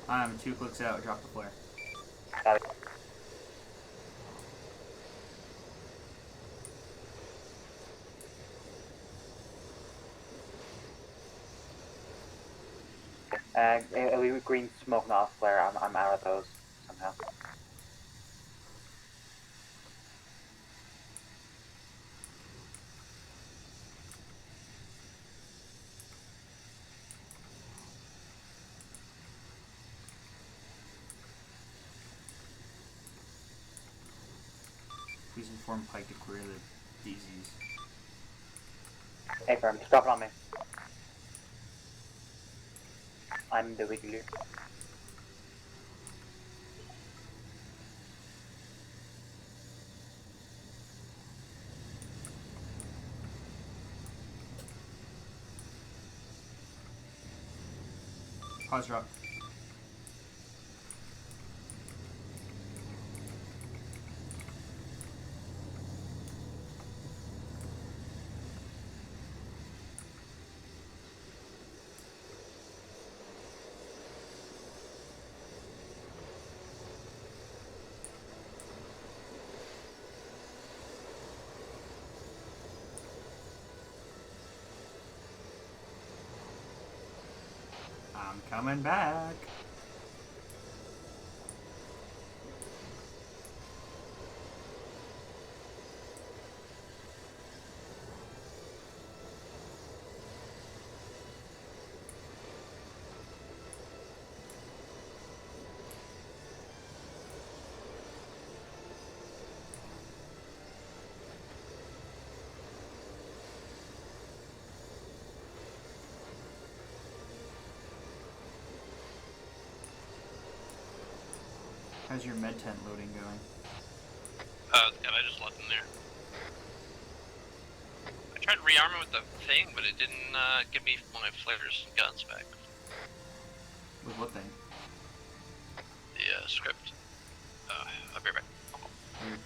I'm 2 clicks out, drop the flare. Got it. Green smoke, not flare. I'm out of those somehow. Please inform Pike to clear the DZs. Hey, firm, stop it on me. I'm the wiggler. Pause drop. I'm coming back. How's your med tent loading going? God, I just left them there. I tried rearming with the thing, but it didn't give me my flares and guns back. With what thing? The script. I'll be right back. Weird.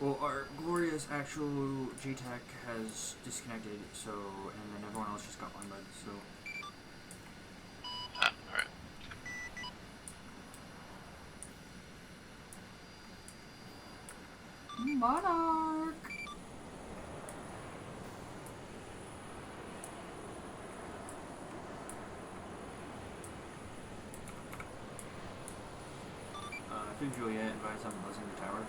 Well, our glorious actual JTAC has disconnected, so, and then everyone else just got unled, so. Alright. Monarch! I think Juliet advised on buzzing the tower.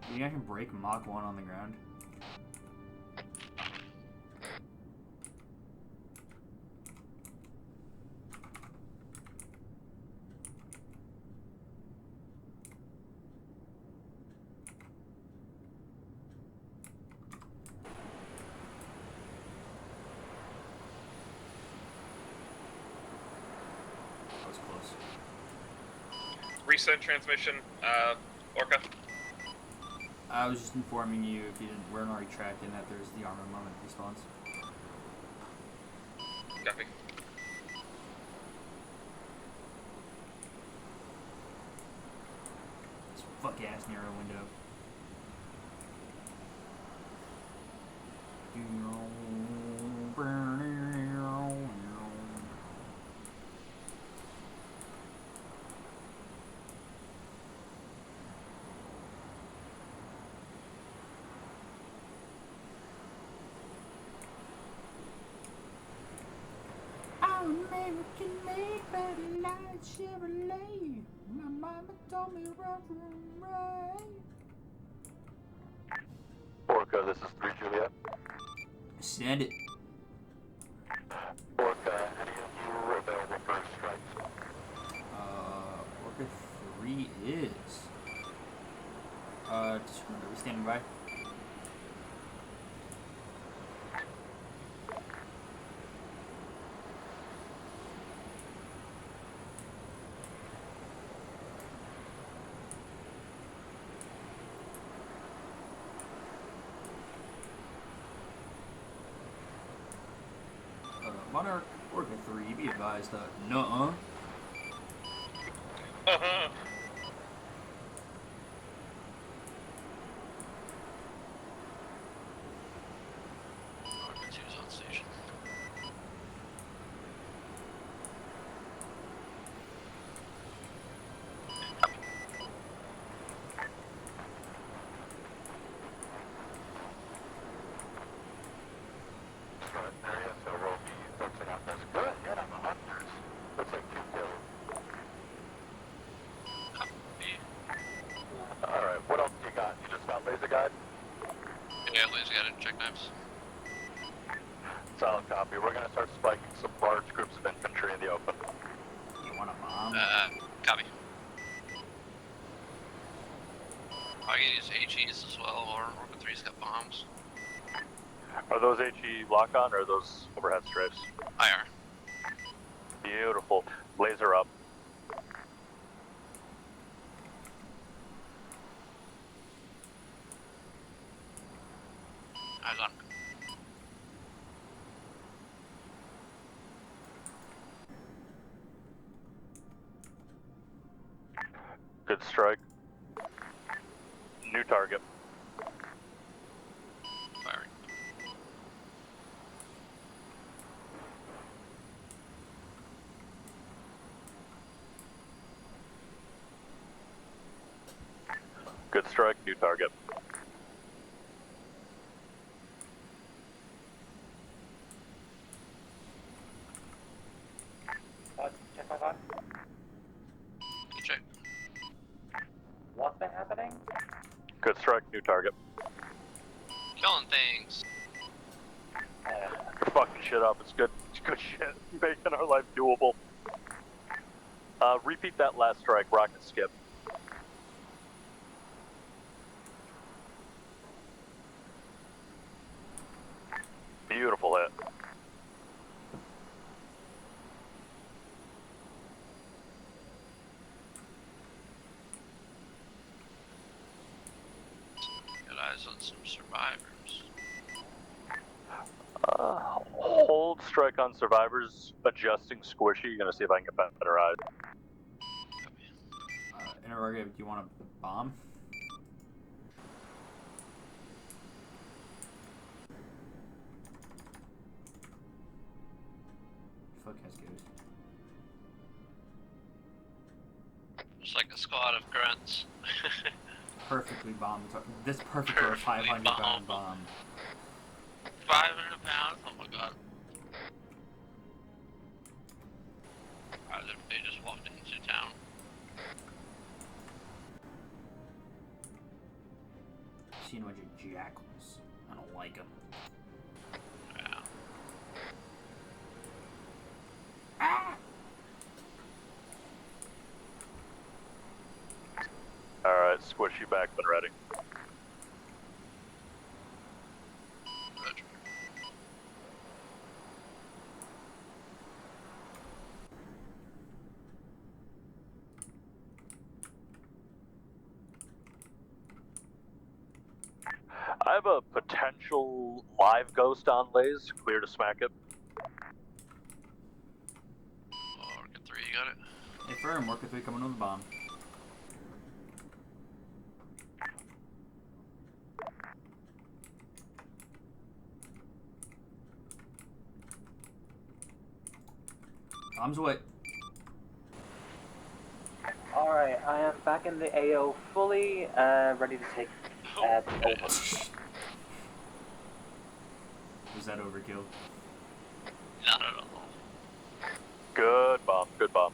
You think I can break Mach 1 on the ground? That was close. Reset transmission, Orca. I was just informing you if you weren't already tracked in that there's the Arma moment response. Copy. This fuck ass narrow window. American made by the light Chevrolet. My mama told me run right. Orca, this is 3 Juliet. Send it. Orca, any of you available for strikes? Orca 3 is. Are we standing by? Monarch Orca 3, be advised that nuh-uh. Orca 2's on station. Alright, what else you got? You just got laser guide? Yeah, laser guided check knives. Solid copy. We're gonna start spiking some large groups of infantry in the open. You want a bomb? Copy. I can use HEs as well, or Orca 3's got bombs. Are those HE lock-on or are those overhead strafes? IR. Beautiful. Laser up. Eyes on. Good strike. New target. Firing. Good strike, new target. Check my thought. Check. What's been happening? Good strike, new target. Killing things. You're fucking shit up. It's good. It's good shit. Making our life doable. Repeat that last strike. Rocket skip. Beautiful hit. Got eyes on some survivors. Hold strike on survivors. Adjusting squishy. Gonna see if I can get better eyes. Interrogative, do you want a bomb? Fuck has goes. Just like a squad of grunts. Perfectly bombed. This perfect for a 500-pound bomb. 500 pounds? Oh my god. As if they just walked into town. Seen a bunch of jackals. I don't like them. Yeah. Ah! Alright, squishy back when ready. Roger. I have a potential live ghost on lays. Clear to smack it. Orca 3, you got it? Hey, firm, Orca 3 coming with a bomb. Comms away. Alright, I am back in the AO fully, ready to take over. Was that overkill? Not at all. Good bomb, good bomb.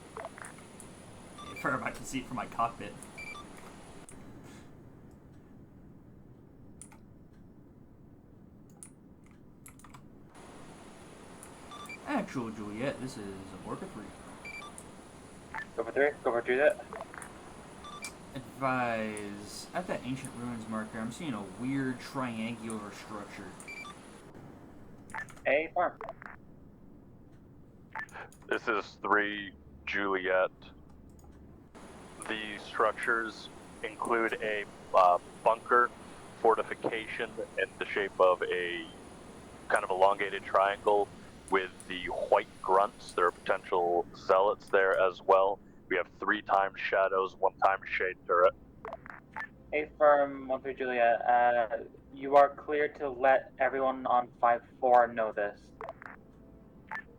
Confirm I can see it from my cockpit. Actual Juliet, this is Orca 3. Go for 3, go for 3 that. Advise, at that ancient ruins marker, I'm seeing a weird triangular structure. A farm. This is 3 Juliet. The structures include a bunker fortification in the shape of a kind of elongated triangle with the white grunts. There are potential zealots there as well. We have 3 times shadows, 1 time shade turret. A firm 1-3 Juliet, you are clear to let everyone on 5-4 know this.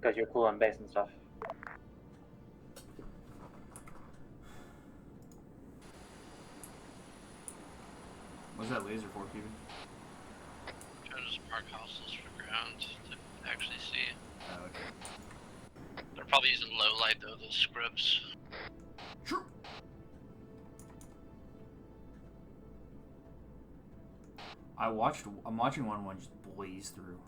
Because you're cool on base and stuff. What's that laser for, Cuban? Trying to just mark hostels for ground to actually see. Oh, okay. They're probably using low light though, those scripts. True. I'm watching one just blaze through.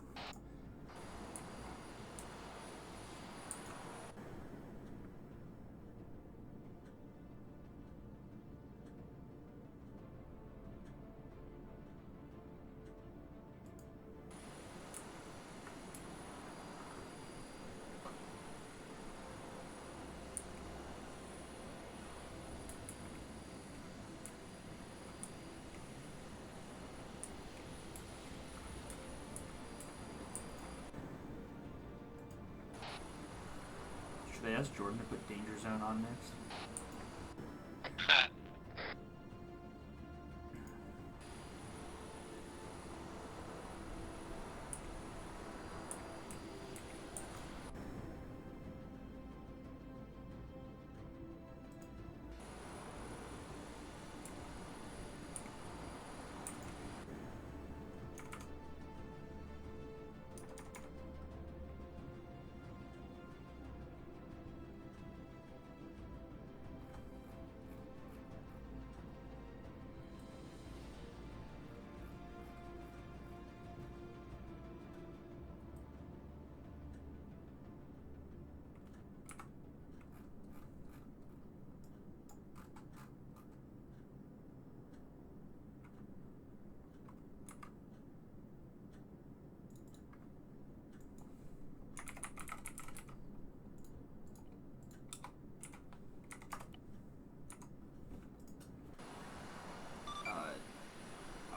Should I ask Jordan to put Danger Zone on next?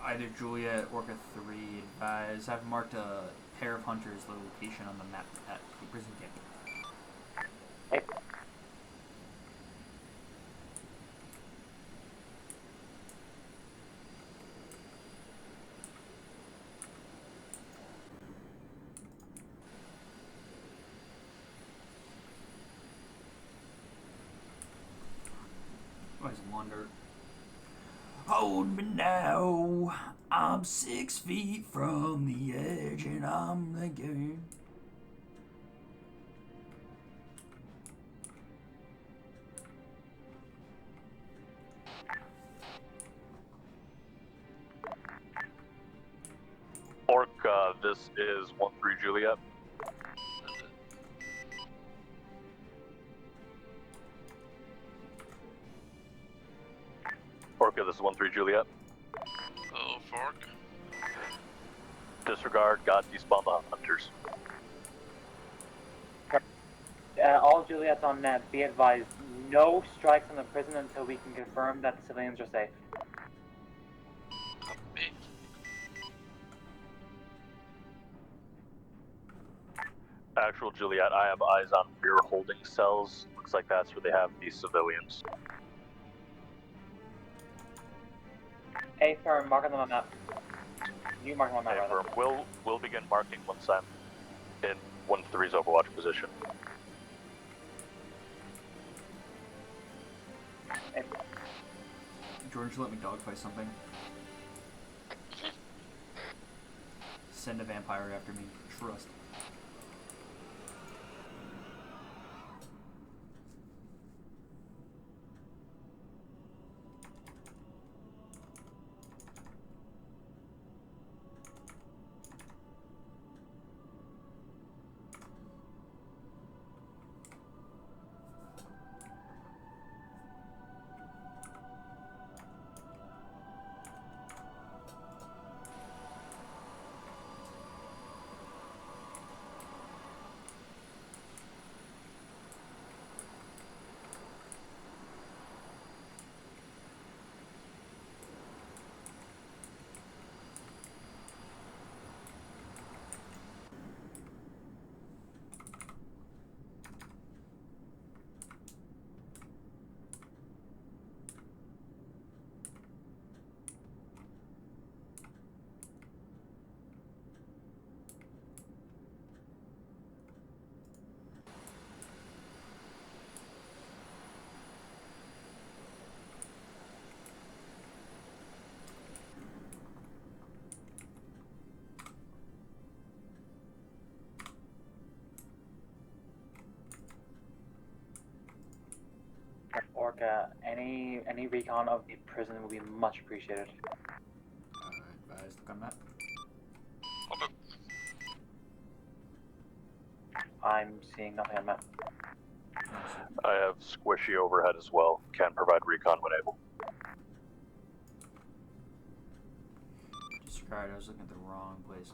Either Juliet, Orca 3, advise. I've marked a pair of hunters' location on the map at the prison camp. Hey. Always wonder. Hold me now. I'm 6 feet from the edge and I'm the game. Orca, this is 1-3 Juliet. Orca, this is 1-3 Juliet. Oh, fork. Disregard, got despawn the hunters. All Juliets on net, be advised, no strikes on the prison until we can confirm that the civilians are safe. Copy. Actual Juliet, I have eyes on rear holding cells. Looks like that's where they have these civilians. A firm, mark on the map. You mark on the map, rather. We'll begin marking once I'm in 1-3's overwatch position. Jordan should let me dogfight something. Send a vampire after me. Trust. Orca, any recon of the prison would be much appreciated. Advised. Look on that. I'm seeing nothing on map. I have squishy overhead as well. Can provide recon when able. Disregard, I was looking at the wrong place.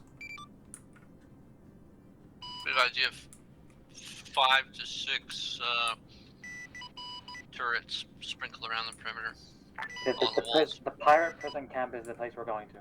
Because you have 5 to 6 turrets sprinkled around the perimeter. The pirate prison camp is the place we're going to.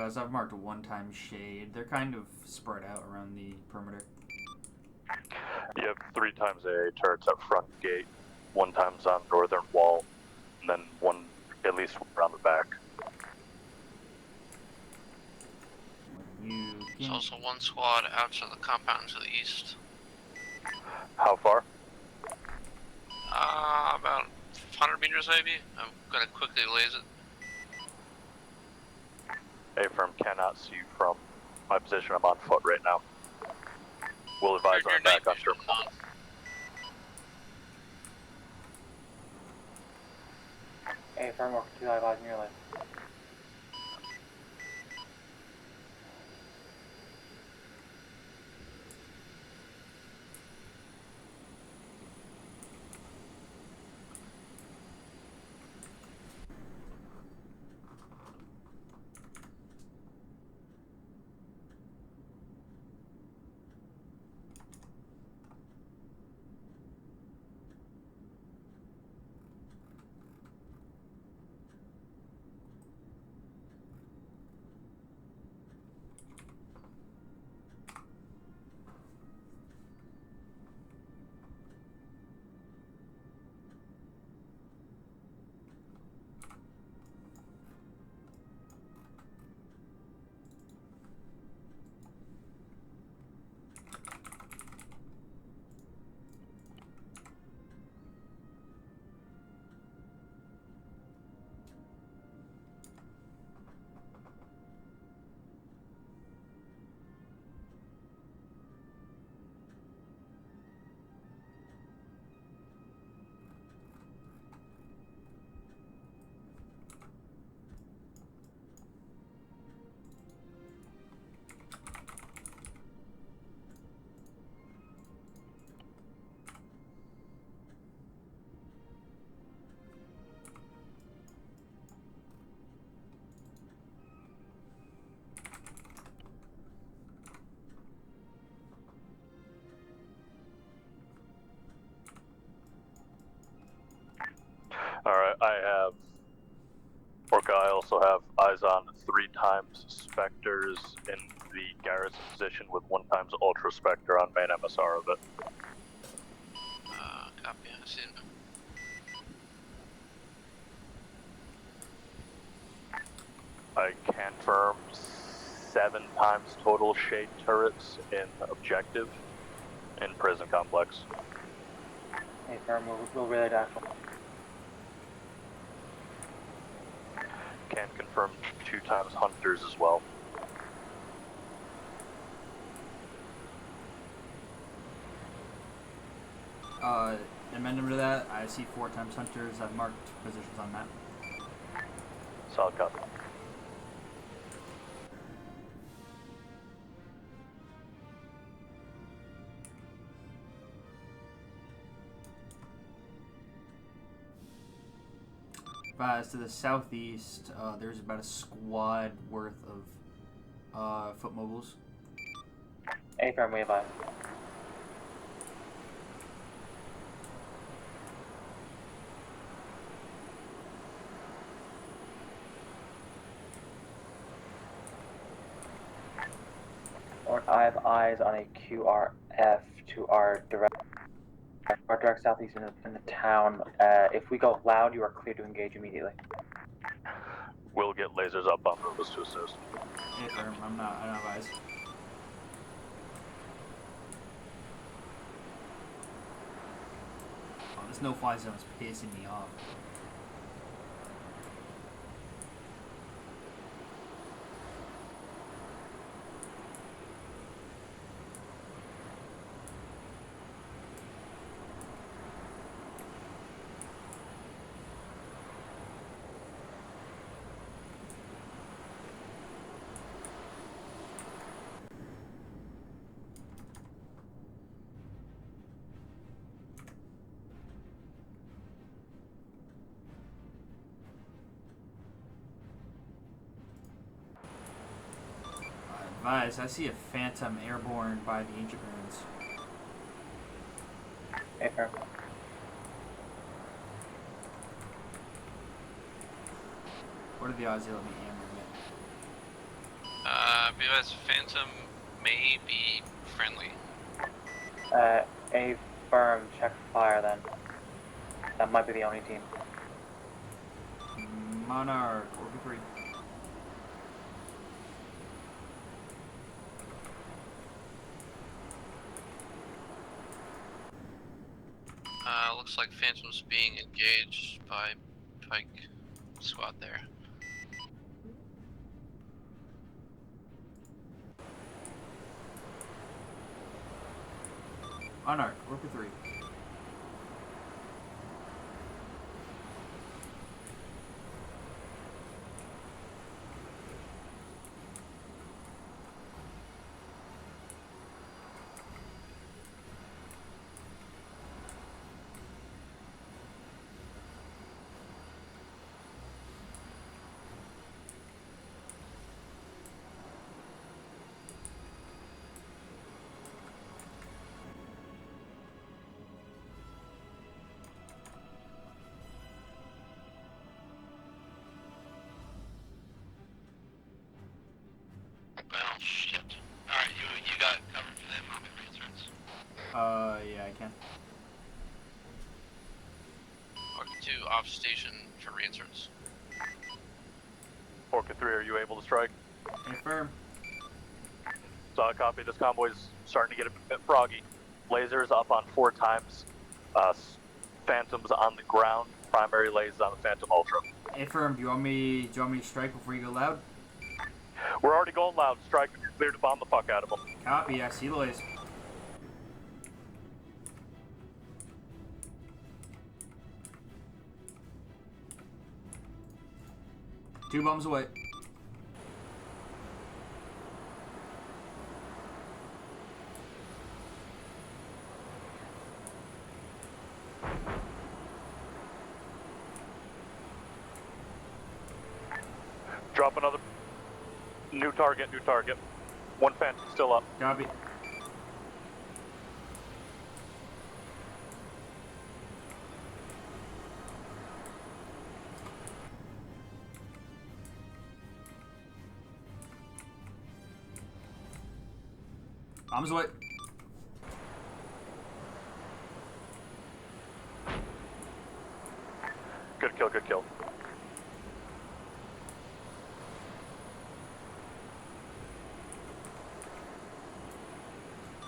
As I've marked a one-time shade, they're kind of spread out around the perimeter. You have 3 times AA turrets at front gate, 1 times on northern wall, and then 1 at least around the back. There's also 1 squad outside the compound to the east. How far? About 100 meters maybe. I'm gonna quickly laze it. A-firm cannot see you from my position. I'm on foot right now. We'll advise on back on terminal. A-firm work 2, I advise nearly. also have eyes on 3 times Spectres in the garrison position with 1 times Ultra Spectre on main MSR of it. Copy, I see it. I confirm 7 times total shade turrets in objective in prison complex. Hey, firm, we'll relay to actual. Can confirm 2 times hunters as well. Amendment to that, I see 4 times hunters. I've marked positions on map. Solid copy. As to the southeast, there's about a squad worth of foot mobiles. A firm, we advise. I have eyes on a QRF to our direct southeast in the town. If we go loud, you are clear to engage immediately. We'll get lasers up on those to assist. Hey, firm, I don't have eyes. Oh, this no-fly zone is pissing me off. Advise, I see a phantom airborne by the ancient ruins. Hey, firm. What are the odds they'll let me ammo because Phantom may be friendly. A firm, check fire then. That might be the only team. it? Monarch, Orbit 3. Looks like Phantom's being engaged by Pike squad there. Monarch, Orbit 3. Well, shit. Alright, you got cover for them on reinserts? Yeah, I can. Orca 2 off station for reinserts. Orca 3, are you able to strike? Confirm. Solid copy. This convoy's starting to get a bit froggy. Lasers up on 4 times. Phantoms on the ground. Primary lasers on the Phantom Ultra. Hey, firm, do you want me to strike before you go loud? We're already going loud. Strike. Clear to bomb the fuck out of them. Copy, I see the laser. Two bombs away. Drop another. New target, new target. 1 Phantom still up. Copy. Bombs away. Good kill, good kill.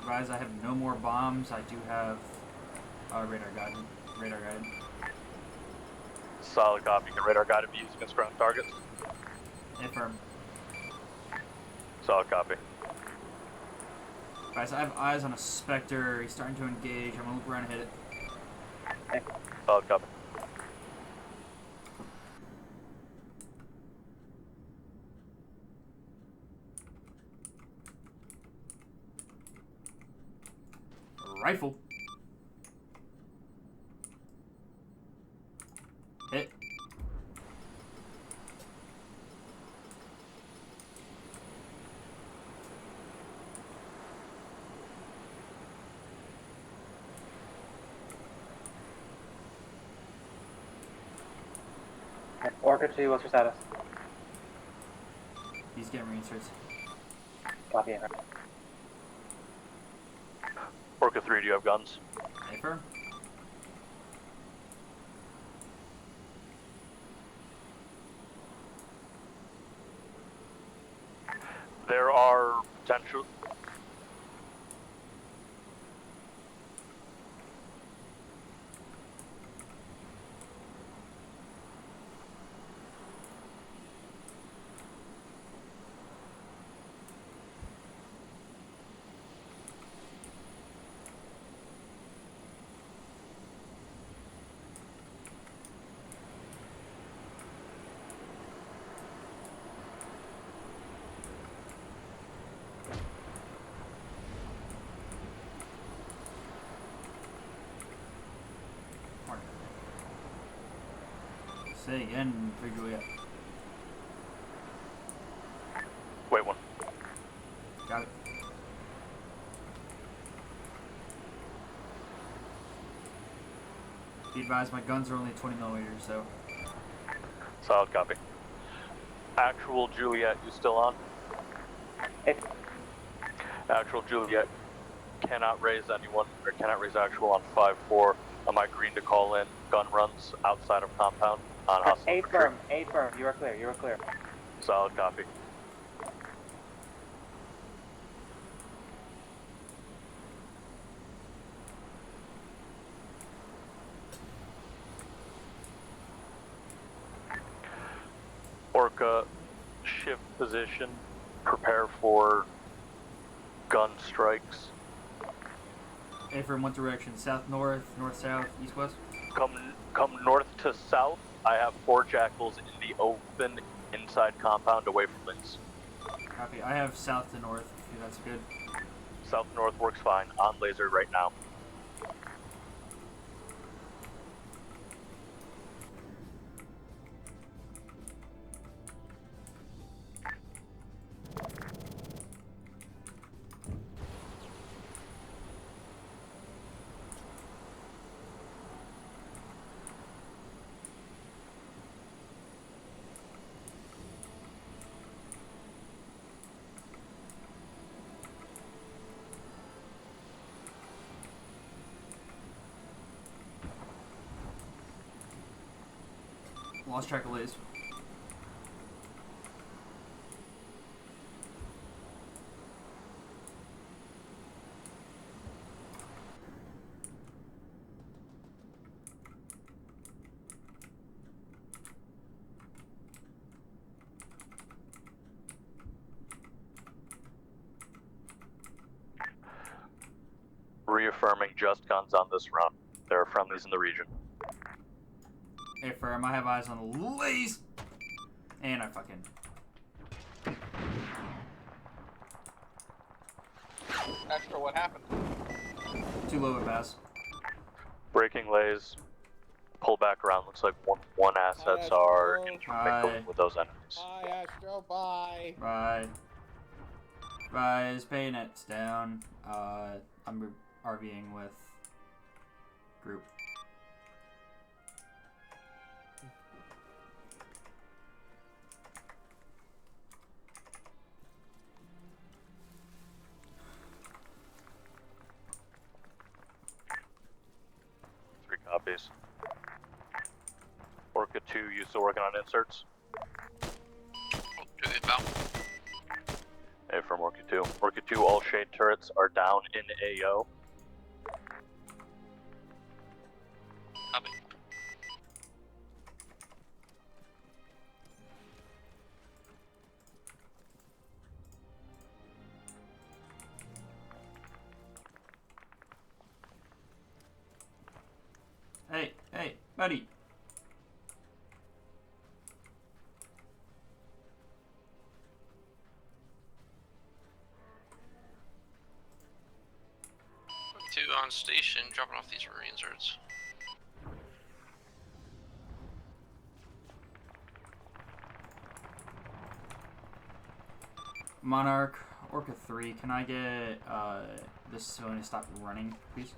Guys, I have no more bombs. I do have radar guided. Radar guided. Solid copy. Can radar guided be used against ground targets? Affirm. Solid copy. Guys, I have eyes on a Spectre. He's starting to engage. I'm gonna look around and hit it. Solid copy. Rifle. Hit. Orca 2, what's your status? He's getting reinserts. Copy. Orca 3, do you have guns? Affirm. There are potential. Say again, 3 Juliet. Wait one. Got it. Be advised, my guns are only 20 millimeters, so. Solid copy. Actual Juliet, you still on? Actual Juliet cannot raise anyone, or cannot raise actual on 5-4. Am I green to call in gun runs outside of compound on hostile? A firm, you are clear, you are clear. Solid copy. Orca, shift position, prepare for gun strikes. Affirm, what direction? South, north, north, south, east, west? Come north to south. I have 4 jackals in the open inside compound away from links. Copy. I have south to north. Okay, that's good. South north works fine. On laser right now. Lost track of Liz. Reaffirming just guns on this run. There are friendlies in the region. Affirm, I have eyes on the Liz! And I fucking... Extra, what happened? Too low a pass. Breaking lays. Pull back around. Looks like one assets are intermingling with those enemies. Bye, Astro, bye. Bye. Rise, bayonets down. I'm RVing with group. copies. Orca 2, you still working on inserts? Do they about? Hey, from Orca 2. Orca 2, all shade turrets are down in AO. Copy. Hey, buddy. Two on station, dropping off these marine certs. Monarch, Orca 3, can I get this civilian to stop running, please?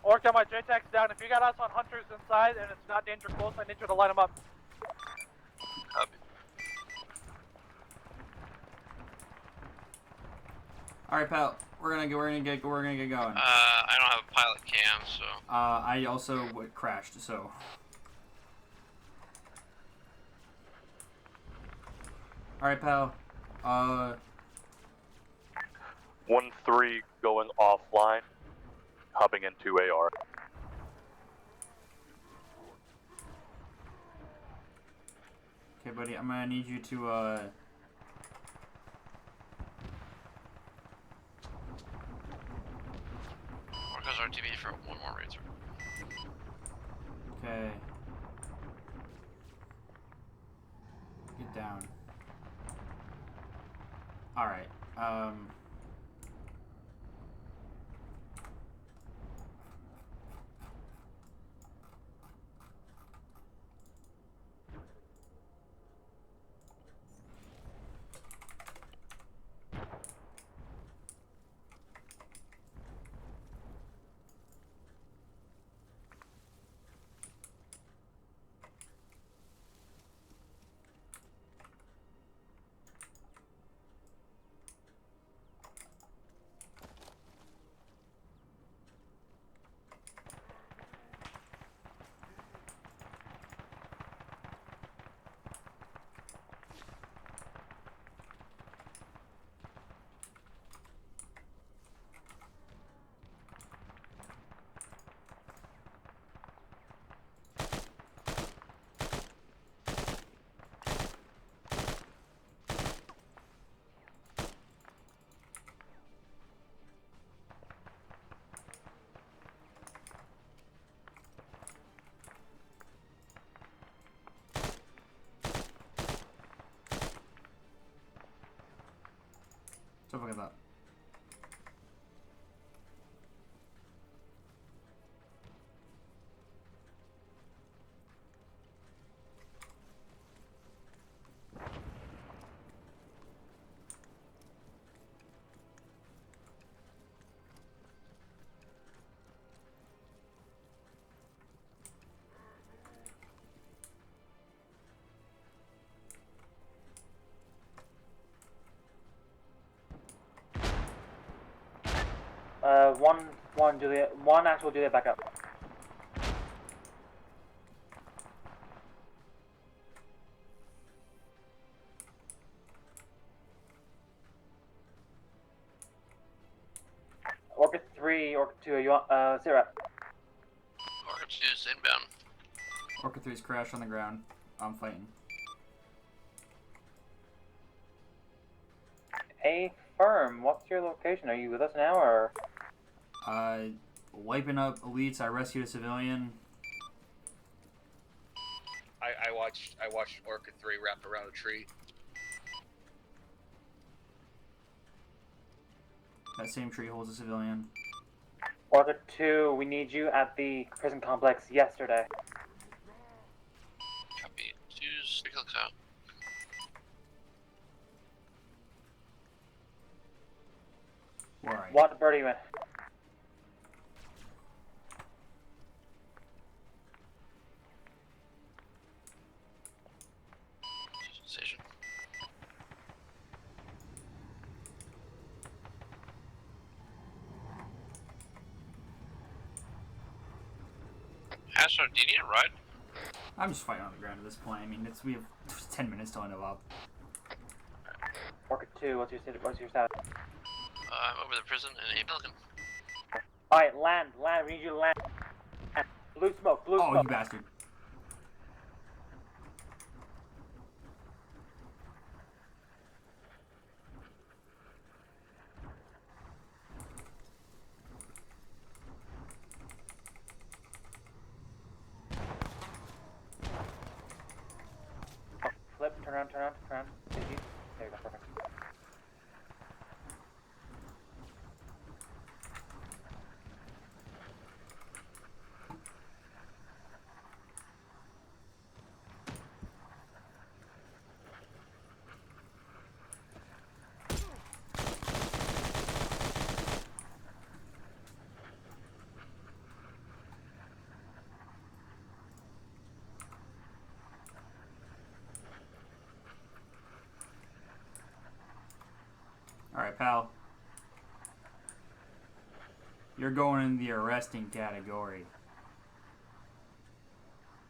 Orca, my JTAC's down. If you got us on hunters inside and it's not danger close, I need you to light them up. Copy. Alright, pal. We're gonna get going. I don't have a pilot cam, so. I also crashed, so. Alright, pal. 1-3 going offline, hubbing into AR. Okay, buddy, I'm gonna need you to, Orca's RTB for one more raid cert. Okay. Get down. Alright, so look at that. One actual Juliet back up. Orca 3, Orca 2, are you on, Sarah? Orca 2's inbound. Orca 3's crashed on the ground. I'm fighting. Hey, firm, what's your location? Are you with us now, or? Wiping up elites. I rescued a civilian. I watched Orca 3 wrap around a tree. That same tree holds a civilian. Orca 2, we need you at the prison complex yesterday. Copy. 2's looks out. Where are you? What bird are you in? Astro, do you need a ride? I'm just fighting on the ground at this point. I mean, we have 10 minutes till I know up. Orca 2, what's your status? I'm over the prison in a Pelican. Alright, land, we need you to land. Blue smoke, blue smoke. Oh, you bastard. Flip, turn around. There you go, perfect. Alright, pal. You're going in the arresting category.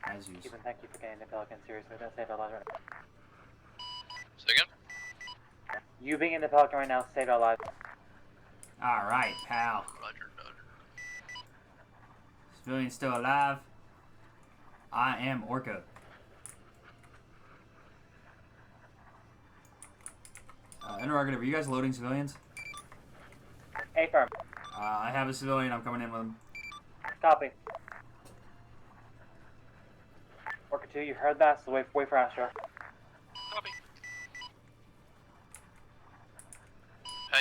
As you. Cuban, thank you for getting the Pelican seriously. Don't save our lives right now. Say again? You being in the Pelican right now saved our lives. Alright, pal. Roger. Civilian still alive. I am Orca. Interrogative, are you guys loading civilians? A-firm. I have a civilian. I'm coming in with him. Copy. Orca 2, you heard that, so wait for Astro. Copy.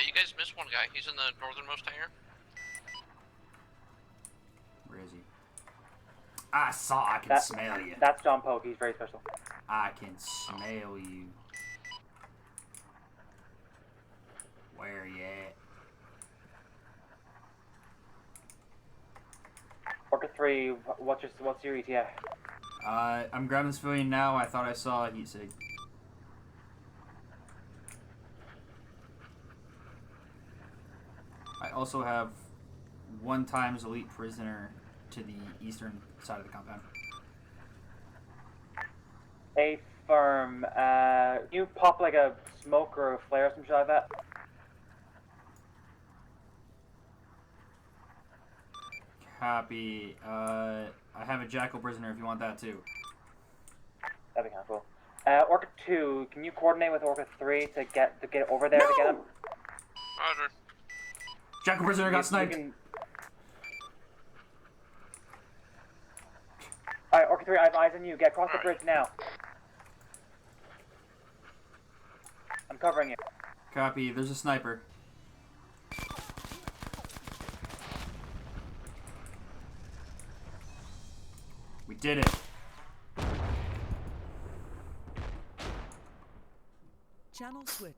You guys missed one guy. He's in the northernmost hangar. Where is he? I can smell you. That's John Pogue. He's very special. I can smell you. Where you at? Orca 3, what's your ETA? I'm grabbing the civilian now. I thought I saw a heat sig. I also have 1 times elite prisoner to the eastern side of the compound. A-firm, you pop like a smoke or a flare or some shit like that? Copy. I have a jackal prisoner if you want that too. That'd be kind of cool. Orca 2, can you coordinate with Orca 3 to get over there to get him? Roger. Jackal prisoner got sniped. Alright, Orca 3, I have eyes on you. Get across the bridge now. I'm covering you. Copy. There's a sniper. We did it. Channel switch.